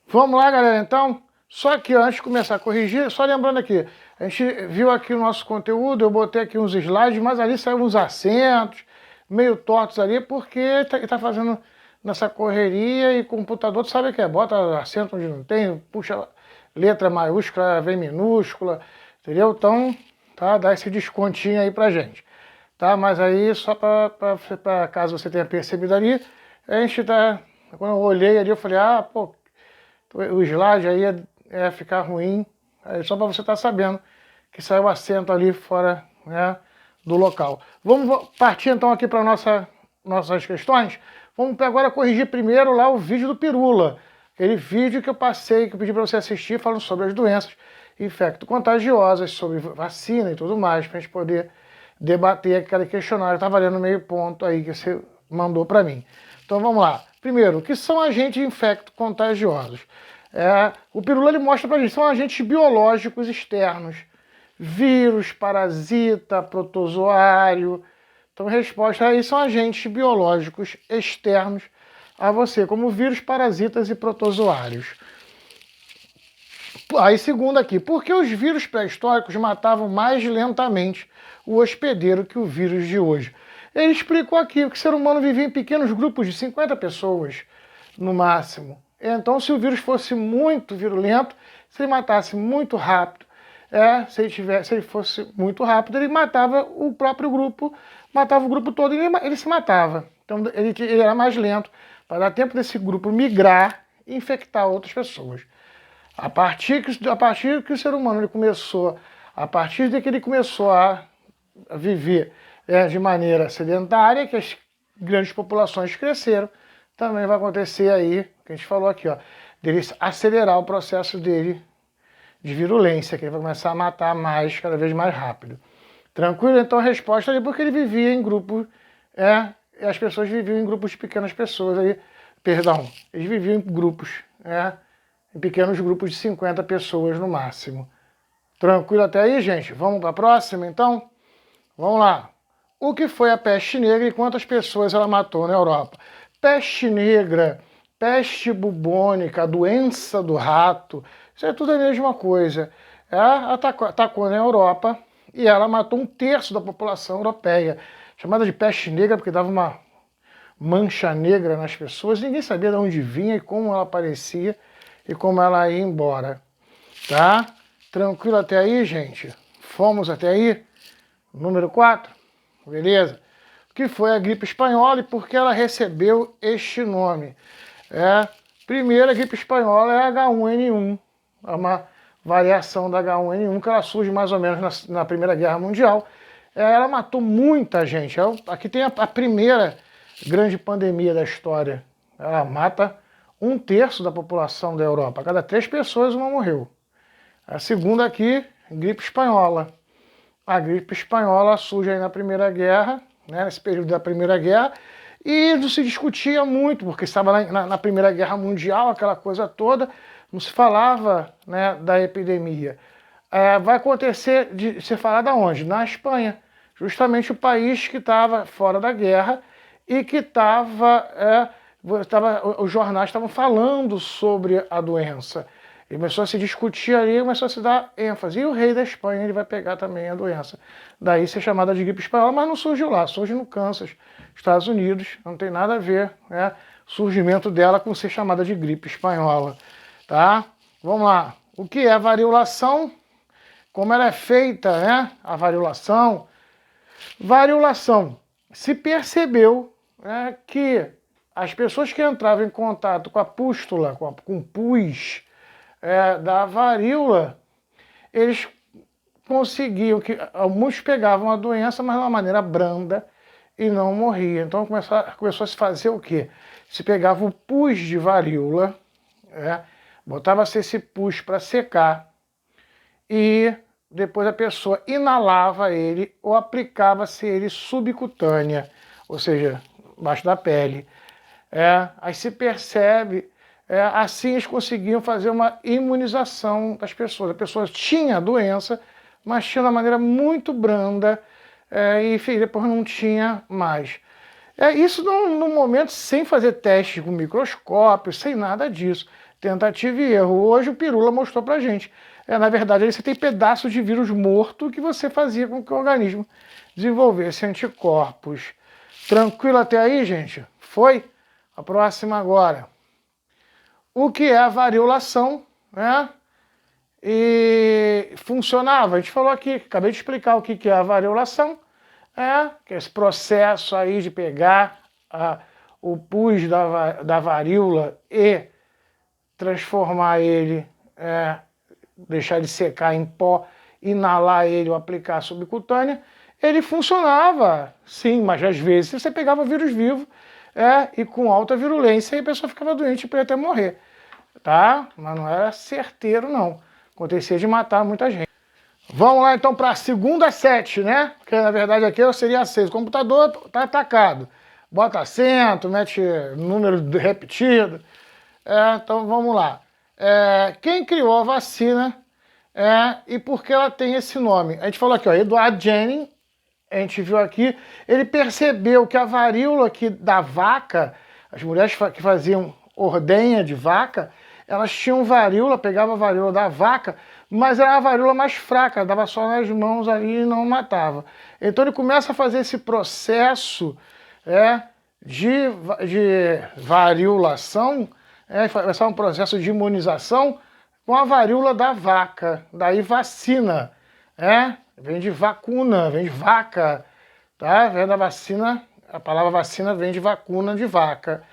Vamos lá, galera, então? Só que antes de começar a corrigir, só lembrando aqui, a gente viu aqui o nosso conteúdo, eu botei aqui uns slides, mas ali saíram uns acentos, meio tortos ali, porque tá fazendo nessa correria e computador, tu sabe o que é, bota acento onde não tem, puxa letra maiúscula, vem minúscula, entendeu? Então, tá, dá esse descontinho aí pra gente, tá? Mas aí, só pra caso você tenha percebido ali, a gente tá, quando eu olhei ali, eu falei, pô, o slide aí é ficar ruim, aí só para você estar sabendo que saiu acento ali fora, né, do local. Vamos partir então aqui para nossas questões. Vamos agora corrigir primeiro lá o vídeo do Pirula, aquele vídeo que eu passei, que eu pedi para você assistir, falando sobre as doenças infecto-contagiosas, sobre vacina e tudo mais, para a gente poder debater aquele questionário, tá valendo meio ponto aí que você mandou para mim. Então vamos lá. Primeiro, o que são agentes infecto-contagiosos? O Pirula ele mostra para a gente, são agentes biológicos externos, vírus, parasita, protozoário. Então, resposta aí são agentes biológicos externos a você, como vírus, parasitas e protozoários. Aí, segundo aqui, por que os vírus pré-históricos matavam mais lentamente o hospedeiro que o vírus de hoje? Ele explicou aqui que o ser humano vivia em pequenos grupos de 50 pessoas, no máximo. Então, se o vírus fosse muito virulento, se ele matasse muito rápido, se ele fosse muito rápido, ele matava o próprio grupo, matava o grupo todo e ele se matava. Então, ele era mais lento, para dar tempo desse grupo migrar e infectar outras pessoas. A partir que o ser humano ele começou, a partir de que ele começou a viver de maneira sedentária, que as grandes populações cresceram, também vai acontecer aí, que a gente falou aqui, ó, dele acelerar o processo dele de virulência, que ele vai começar a matar mais, cada vez mais rápido. Tranquilo? Então a resposta ali, porque ele vivia em grupos, as pessoas viviam em grupos de pequenas pessoas aí, perdão, eles viviam em grupos, em pequenos grupos de 50 pessoas no máximo. Tranquilo até aí, gente? Vamos para a próxima, então? Vamos lá. O que foi a peste negra e quantas pessoas ela matou na Europa? Peste negra, peste bubônica, a doença do rato, isso é tudo a mesma coisa. Atacou na Europa e ela matou 1/3 da população europeia. Chamada de peste negra porque dava uma mancha negra nas pessoas, ninguém sabia de onde vinha e como ela aparecia e como ela ia embora. Tá? Tranquilo até aí, gente? Fomos até aí? Número 4? Beleza? O que foi a gripe espanhola e por que ela recebeu este nome? Primeiro, a gripe espanhola é a H1N1, é uma variação da H1N1 que ela surge mais ou menos na Primeira Guerra Mundial. Ela matou muita gente. Aqui tem a primeira grande pandemia da história. Ela mata 1/3 da população da Europa. A cada 3 pessoas uma morreu. A segunda aqui, gripe espanhola. A gripe espanhola surge aí na Primeira Guerra, nesse período da Primeira Guerra, e não se discutia muito, porque estava na Primeira Guerra Mundial, aquela coisa toda, não se falava, da epidemia. Vai acontecer de se falar da onde? Na Espanha, justamente o país que estava fora da guerra e que os jornais estavam falando sobre a doença. E começou a se discutir ali, começou a se dar ênfase. E o rei da Espanha ele vai pegar também a doença. Daí ser chamada de gripe espanhola, mas não surgiu lá, surge no Kansas, Estados Unidos. Não tem nada a ver, o surgimento dela com ser chamada de gripe espanhola. Tá? Vamos lá. O que é a variolação? Como ela é feita, a variolação? Variolação. Se percebeu que as pessoas que entravam em contato com a pústula, com pus, da varíola, eles conseguiam que muitos pegavam a doença, mas de uma maneira branda e não morriam. Então começou a se fazer o quê? Se pegava o pus de varíola, botava-se esse pus para secar e depois a pessoa inalava ele ou aplicava-se ele subcutânea, ou seja, embaixo da pele. Aí se percebe assim eles conseguiam fazer uma imunização das pessoas. A pessoa tinha a doença, mas tinha de uma maneira muito branda, e depois não tinha mais. Isso num momento sem fazer teste com microscópio, sem nada disso. Tentativa e erro. Hoje o Pirula mostrou pra gente. Na verdade, aí você tem pedaços de vírus morto que você fazia com que o organismo desenvolvesse anticorpos. Tranquilo até aí, gente? Foi? A próxima agora. O que é a variolação, né? E funcionava. A gente falou aqui, acabei de explicar o que é a variolação. Que é esse processo aí de pegar o pus da varíola e transformar ele, deixar ele secar em pó, inalar ele ou aplicar subcutânea. Ele funcionava, sim, mas às vezes você pegava vírus vivo e com alta virulência e a pessoa ficava doente e podia até morrer, tá? Mas não era certeiro, não. Acontecia de matar muita gente. Vamos lá então para a segunda set, né? Porque na verdade aqui eu seria a 6. O computador tá atacado. Bota acento, mete número repetido. Então vamos lá. Quem criou a vacina e por que ela tem esse nome? A gente falou aqui, ó, Edward Jenner, a gente viu aqui, ele percebeu que a varíola aqui da vaca, as mulheres que faziam ordenha de vaca, elas tinham varíola, pegava a varíola da vaca, mas era uma varíola mais fraca, dava só nas mãos ali e não matava. Então ele começa a fazer esse processo de variolação, vai ser um processo de imunização com a varíola da vaca, daí vacina, vem de vacuna, vem de vaca, tá? Vem da vacina, a palavra vacina vem de vacuna de vaca,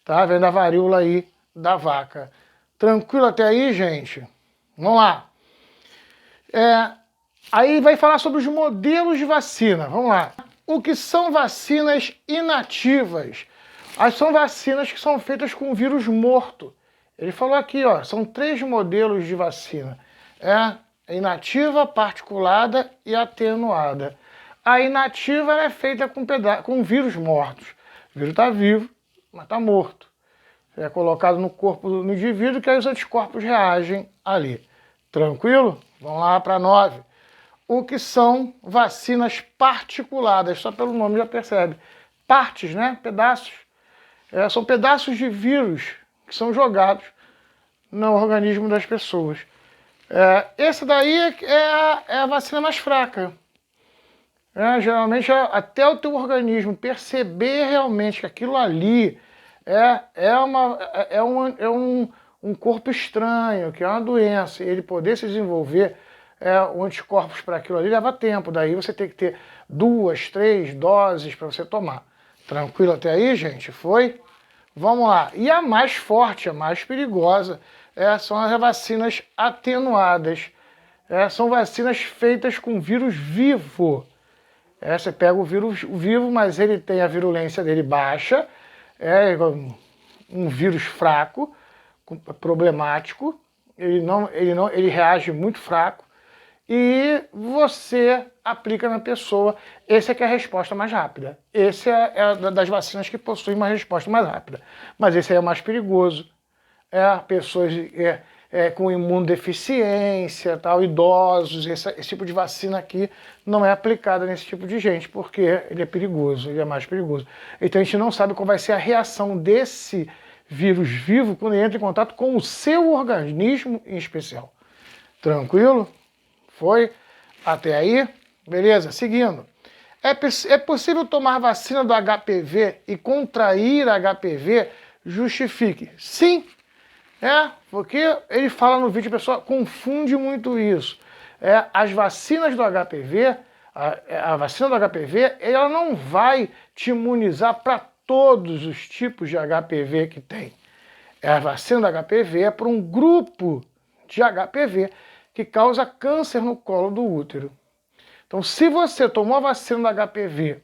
tá? Vem da varíola aí da vaca. Tranquilo até aí, gente? Vamos lá. Aí vai falar sobre os modelos de vacina. Vamos lá. O que são vacinas inativas? São vacinas que são feitas com vírus morto. Ele falou aqui, ó, são 3 modelos de vacina. Inativa, particulada e atenuada. A inativa é feita com vírus mortos. O vírus está vivo, mas está morto. É colocado no corpo do indivíduo que aí os anticorpos reagem ali. Tranquilo? Vamos lá para 9. O que são vacinas particuladas? Só pelo nome já percebe. Partes, né? Pedaços. São pedaços de vírus que são jogados no organismo das pessoas. Esse daí é a vacina mais fraca. Geralmente, até o teu organismo perceber realmente que aquilo ali um corpo estranho, que é uma doença, e ele poder se desenvolver o anticorpos para aquilo ali leva tempo. Daí você tem que ter 2, 3 doses para você tomar. Tranquilo até aí, gente? Foi? Vamos lá. E a mais forte, a mais perigosa, são as vacinas atenuadas. São vacinas feitas com vírus vivo. Você pega o vírus vivo, mas ele tem a virulência dele baixa, um vírus fraco, problemático, ele reage muito fraco, e você aplica na pessoa. Essa é que é a resposta mais rápida. Esse é das vacinas que possuem uma resposta mais rápida. Mas esse aí é o mais perigoso. Pessoas com imunodeficiência, tal, idosos, esse tipo de vacina aqui não é aplicada nesse tipo de gente, porque ele é perigoso, ele é mais perigoso. Então a gente não sabe qual vai ser a reação desse vírus vivo quando ele entra em contato com o seu organismo em especial. Tranquilo? Foi? Até aí? Beleza, seguindo. É possível tomar vacina do HPV e contrair HPV? Justifique. Sim. Porque ele fala no vídeo, a pessoa confunde muito isso. As vacinas do HPV, a vacina do HPV, ela não vai te imunizar para todos os tipos de HPV que tem. A vacina do HPV é para um grupo de HPV que causa câncer no colo do útero. Então, se você tomou a vacina do HPV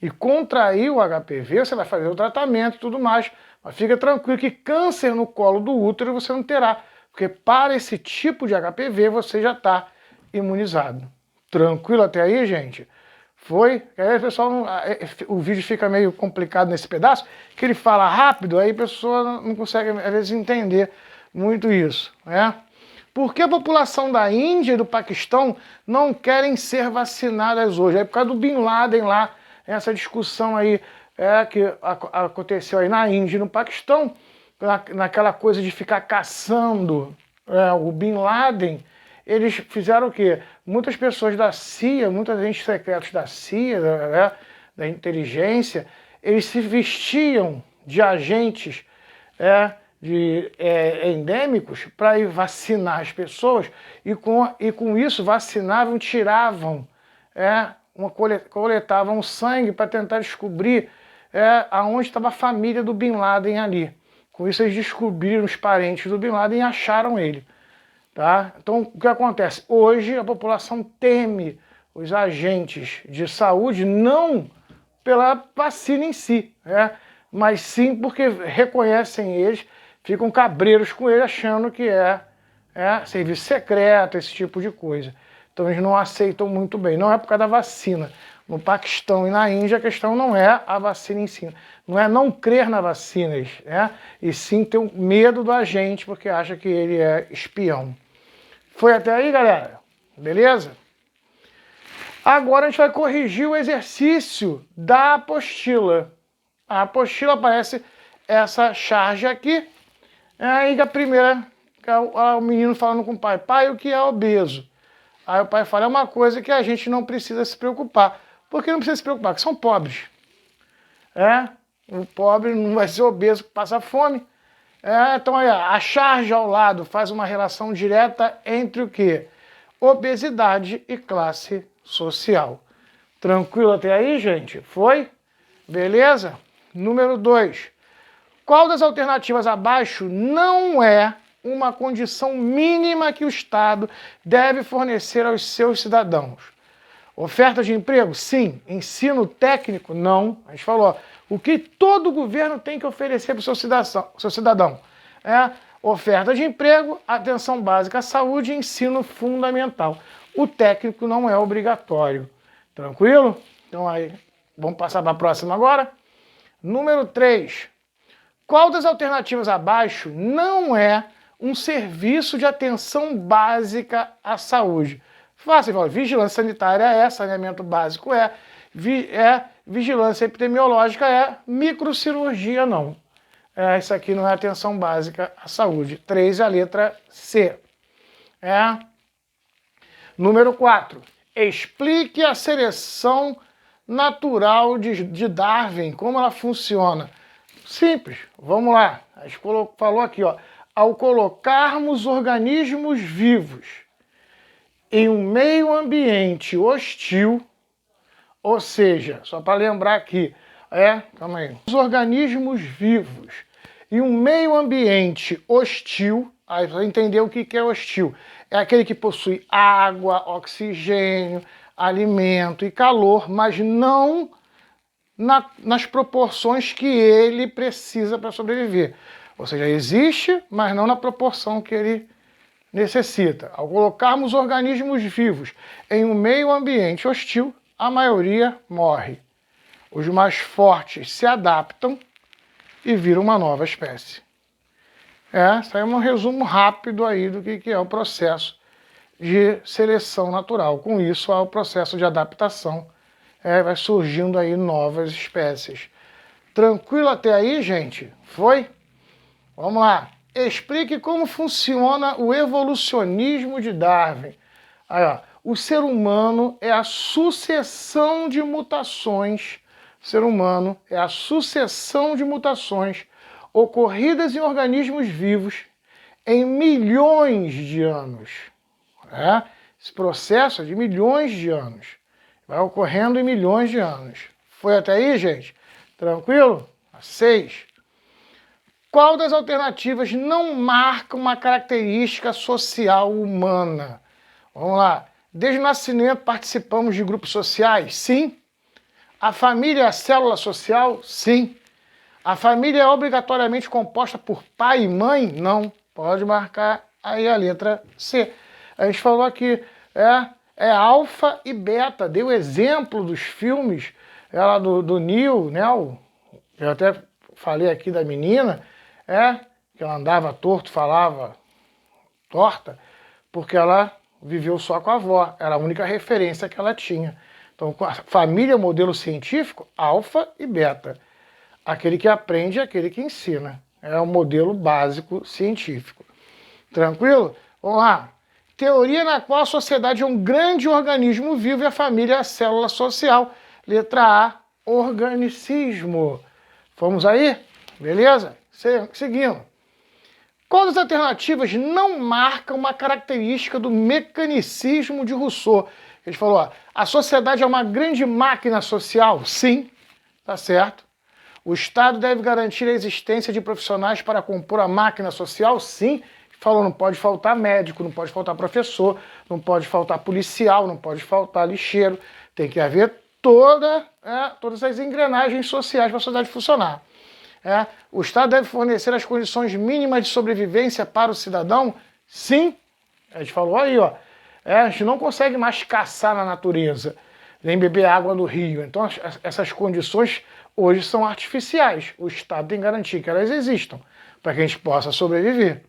e contraiu o HPV, você vai fazer o tratamento e tudo mais, mas fica tranquilo que câncer no colo do útero você não terá, porque para esse tipo de HPV você já está imunizado. Tranquilo até aí, gente? Foi? Aí o pessoal, o vídeo fica meio complicado nesse pedaço, que ele fala rápido, aí a pessoa não consegue, às vezes, entender muito isso, né? Por que a população da Índia e do Paquistão não querem ser vacinadas hoje? É por causa do Bin Laden lá, essa discussão aí que aconteceu aí na Índia e no Paquistão, naquela coisa de ficar caçando o Bin Laden. Eles fizeram o quê? Muitas pessoas da CIA, muitos agentes secretos da CIA, da inteligência, eles se vestiam de agentes endêmicos para ir vacinar as pessoas e com isso vacinavam, tiravam, coletavam sangue para tentar descobrir aonde estava a família do Bin Laden ali. Com isso eles descobriram os parentes do Bin Laden e acharam ele. Tá? Então, o que acontece? Hoje a população teme os agentes de saúde não pela vacina em si, mas sim porque reconhecem eles, ficam cabreiros com eles, achando que é serviço secreto, esse tipo de coisa. Então eles não aceitam muito bem. Não é por causa da vacina. No Paquistão e na Índia a questão não é a vacina em si. Não é não crer na vacina, e sim ter medo do agente porque acha que ele é espião. Foi até aí, galera? Beleza? Agora a gente vai corrigir o exercício da apostila. A apostila aparece essa charge aqui. Aí a primeira, o menino falando com o pai. Pai, o que é obeso? Aí o pai fala, é uma coisa que a gente não precisa se preocupar. Por que não precisa se preocupar? Porque são pobres. O pobre não vai ser obeso que passa fome. Então aí, a charge ao lado faz uma relação direta entre o quê? Obesidade e classe social. Tranquilo até aí, gente? Foi? Beleza? Número 2. Qual das alternativas abaixo não é uma condição mínima que o Estado deve fornecer aos seus cidadãos? Oferta de emprego? Sim. Ensino técnico? Não. A gente falou, o que todo governo tem que oferecer para o seu cidadão? Oferta de emprego, atenção básica à saúde e ensino fundamental. O técnico não é obrigatório. Tranquilo? Então aí, vamos passar para a próxima agora. Número 3. Qual das alternativas abaixo não é um serviço de atenção básica à saúde? Fácil, vigilância sanitária saneamento básico vigilância epidemiológica microcirurgia não. Isso aqui não é atenção básica à saúde. 3 é a letra C. Número 4. Explique a seleção natural de Darwin, como ela funciona. Simples, vamos lá. A gente falou aqui, ao colocarmos organismos vivos em um meio ambiente hostil, ou seja, só para lembrar aqui, calma aí. Os organismos vivos em um meio ambiente hostil, aí você vai entender o que é hostil. É aquele que possui água, oxigênio, alimento e calor, mas não nas proporções que ele precisa para sobreviver. Ou seja, existe, mas não na proporção que ele necessita. Ao colocarmos organismos vivos em um meio ambiente hostil, a maioria morre. Os mais fortes se adaptam e viram uma nova espécie. Isso aí é um resumo rápido aí do que é o processo de seleção natural. Com isso, há o processo de adaptação. Vai surgindo aí novas espécies. Tranquilo até aí, gente? Foi? Vamos lá. Explique como funciona o evolucionismo de Darwin. Aí, o ser humano é a sucessão de mutações. O ser humano é a sucessão de mutações ocorridas em organismos vivos em milhões de anos. Esse processo é de milhões de anos. Vai ocorrendo em milhões de anos. Foi até aí, gente? Tranquilo? 6. Qual das alternativas não marca uma característica social humana? Vamos lá. Desde o nascimento participamos de grupos sociais? Sim. A família é a célula social? Sim. A família é obrigatoriamente composta por pai e mãe? Não. Pode marcar aí a letra C. A gente falou aqui, é alfa e beta. Deu exemplo dos filmes ela do Neo, né? Eu até falei aqui da menina, que ela andava torto, falava torta, porque ela viveu só com a avó. Era a única referência que ela tinha. Então, a família modelo científico, alfa e beta. Aquele que aprende é aquele que ensina. É o modelo básico científico. Tranquilo? Vamos lá. Teoria na qual a sociedade é um grande organismo vivo e a família é a célula social. Letra A, organicismo. Vamos aí? Beleza? Seguindo. Qual das alternativas não marca uma característica do mecanicismo de Rousseau? Ele falou, ó, a sociedade é uma grande máquina social? Sim, tá certo. O Estado deve garantir a existência de profissionais para compor a máquina social? Sim. Falou, não pode faltar médico, não pode faltar professor, não pode faltar policial, não pode faltar lixeiro. Tem que haver todas as engrenagens sociais para a sociedade funcionar. O Estado deve fornecer as condições mínimas de sobrevivência para o cidadão? Sim. A gente falou aí, ó. A gente não consegue mais caçar na natureza, nem beber água do rio. Então, essas condições hoje são artificiais. O Estado tem que garantir que elas existam, para que a gente possa sobreviver.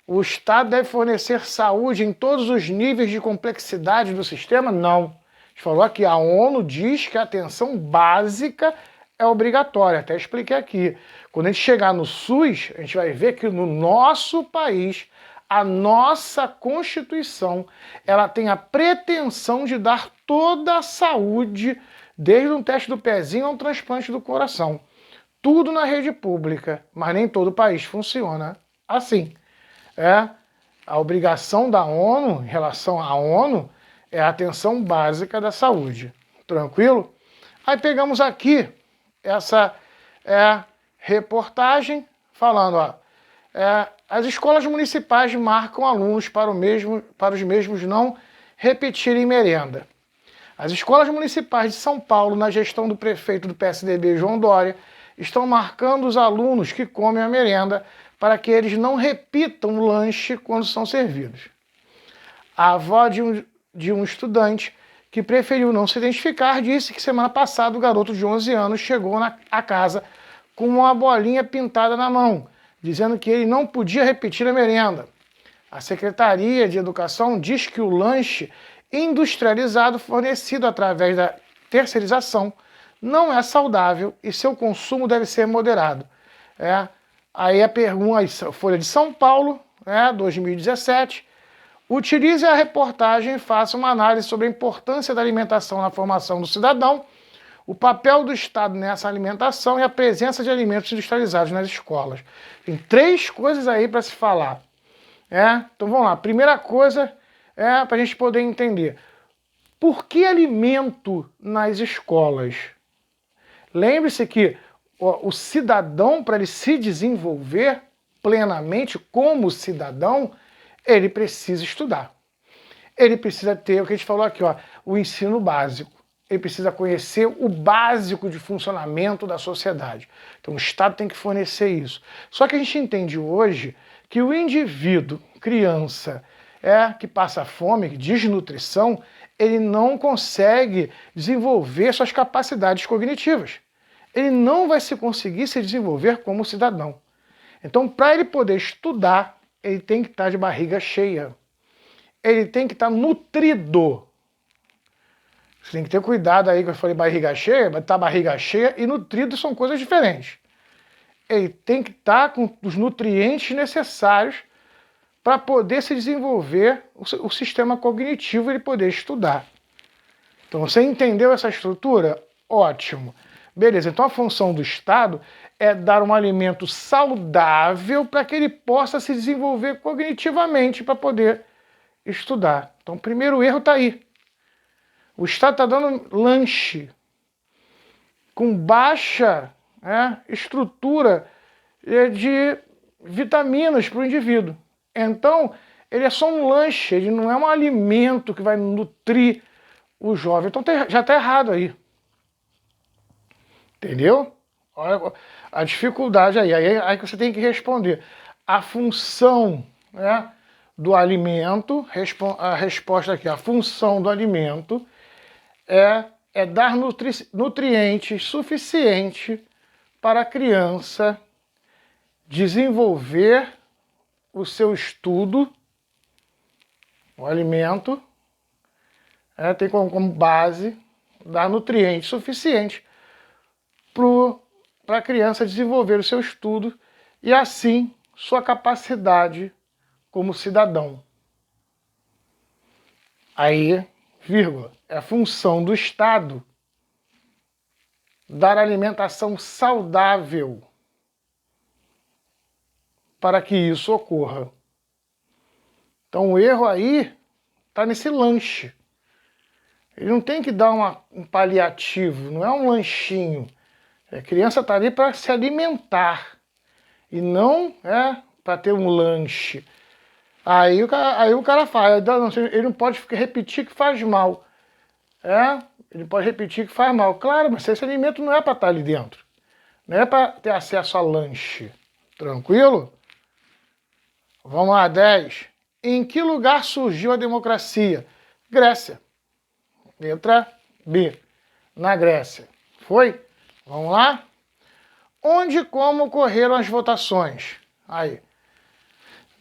O Estado deve fornecer saúde em todos os níveis de complexidade do sistema? Não. A gente falou aqui, a ONU diz que a atenção básica é obrigatória. Até expliquei aqui. Quando a gente chegar no SUS, a gente vai ver que no nosso país, a nossa Constituição, ela tem a pretensão de dar toda a saúde, desde um teste do pezinho a um transplante do coração. Tudo na rede pública, mas nem todo o país funciona assim. A obrigação da ONU, em relação à ONU, é a atenção básica da saúde. Tranquilo? Aí pegamos aqui essa reportagem falando, ó, as escolas municipais marcam alunos para os mesmos não repetirem merenda. As escolas municipais de São Paulo, na gestão do prefeito do PSDB, João Dória, estão marcando os alunos que comem a merenda para que eles não repitam o lanche quando são servidos. A avó de um estudante que preferiu não se identificar disse que semana passada o garoto de 11 anos chegou à casa com uma bolinha pintada na mão, dizendo que ele não podia repetir a merenda. A Secretaria de Educação diz que o lanche industrializado fornecido através da terceirização não é saudável e seu consumo deve ser moderado. Aí a pergunta, Folha de São Paulo, 2017, utilize a reportagem e faça uma análise sobre a importância da alimentação na formação do cidadão, o papel do Estado nessa alimentação e a presença de alimentos industrializados nas escolas. Tem 3 coisas aí para se falar. Então vamos lá. Primeira coisa para a gente poder entender. Por que alimento nas escolas? Lembre-se que o cidadão, para ele se desenvolver plenamente como cidadão, ele precisa estudar. Ele precisa ter o que a gente falou aqui, ó, o ensino básico. Ele precisa conhecer o básico de funcionamento da sociedade. Então o Estado tem que fornecer isso. Só que a gente entende hoje que o indivíduo, criança, que passa fome, desnutrição, ele não consegue desenvolver suas capacidades cognitivas. Ele não vai se conseguir se desenvolver como cidadão. Então, para ele poder estudar, ele tem que estar de barriga cheia. Ele tem que estar nutrido. Você tem que ter cuidado aí que eu falei barriga cheia, vai estar barriga cheia e nutrido são coisas diferentes. Ele tem que estar com os nutrientes necessários para poder se desenvolver o sistema cognitivo e ele poder estudar. Então, você entendeu essa estrutura? Ótimo. Beleza, então a função do Estado é dar um alimento saudável para que ele possa se desenvolver cognitivamente para poder estudar. Então, o primeiro erro está aí. O Estado está dando lanche com baixa estrutura de vitaminas para o indivíduo. Então, ele é só um lanche, ele não é um alimento que vai nutrir o jovem. Então, já está errado aí. Entendeu? Olha a dificuldade aí. Aí que você tem que responder. A função do alimento, a resposta aqui, a função do alimento é dar nutrientes suficientes para a criança desenvolver o seu estudo. O alimento tem como base dar nutrientes suficientes para a criança desenvolver o seu estudo e assim sua capacidade como cidadão. Aí, vírgula, é função do Estado dar alimentação saudável para que isso ocorra. Então o erro aí está nesse lanche. Ele não tem que dar um paliativo, não é um lanchinho. A criança está ali para se alimentar e não para ter um lanche. Aí o cara faz, ele não pode repetir que faz mal. Ele pode repetir que faz mal. Claro, mas esse alimento não é para estar ali dentro. Não é para ter acesso a lanche. Tranquilo? Vamos lá, 10. Em que lugar surgiu a democracia? Grécia. Letra B. Na Grécia. Foi? Vamos lá? Onde e como ocorreram as votações? Aí.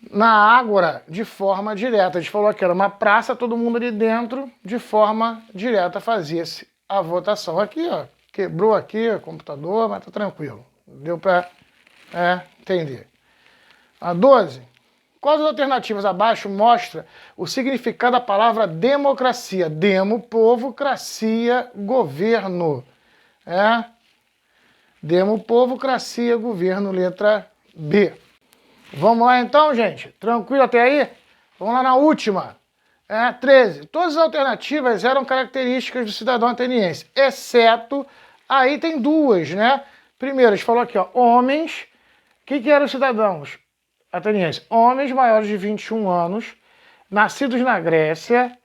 Na Ágora, de forma direta. A gente falou que era uma praça, todo mundo ali dentro, de forma direta fazia-se a votação. Aqui, ó, quebrou aqui o computador, mas tá tranquilo. Deu para entender. A 12. Quais as alternativas abaixo mostra o significado da palavra democracia? Demo, povo, cracia, governo. Demo, povo, cracia, governo, letra B. Vamos lá então, gente? Tranquilo até aí? Vamos lá na última. 13. Todas as alternativas eram características do cidadão ateniense, exceto, aí tem duas, né? Primeiro, a gente falou aqui, ó, homens. O que eram os cidadãos atenienses? Homens maiores de 21 anos, nascidos na Grécia,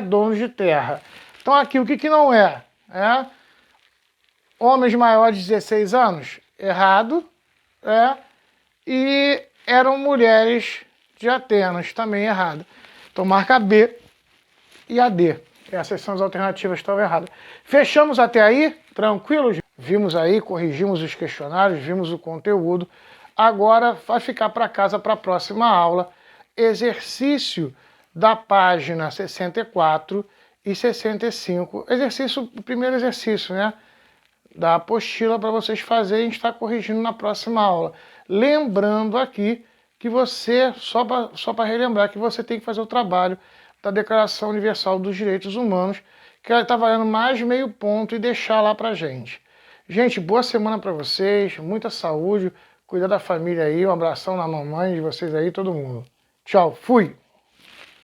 donos de terra. Então aqui, o que não é? Homens maiores de 16 anos? Errado. E eram mulheres de Atenas, também errado. Então marca B e a D. Essas são as alternativas que estavam erradas. Fechamos até aí? Tranquilo? Vimos aí, corrigimos os questionários, vimos o conteúdo. Agora vai ficar para casa para a próxima aula. Exercício da página 64 e 65. O primeiro exercício, né? Da apostila para vocês fazerem, a gente está corrigindo na próxima aula. Lembrando aqui que você, só para relembrar, que você tem que fazer o trabalho da Declaração Universal dos Direitos Humanos, que ela está valendo mais meio ponto, e deixar lá para gente. Gente, boa semana para vocês, muita saúde, cuidar da família aí, um abração na mamãe de vocês aí, todo mundo. Tchau, fui!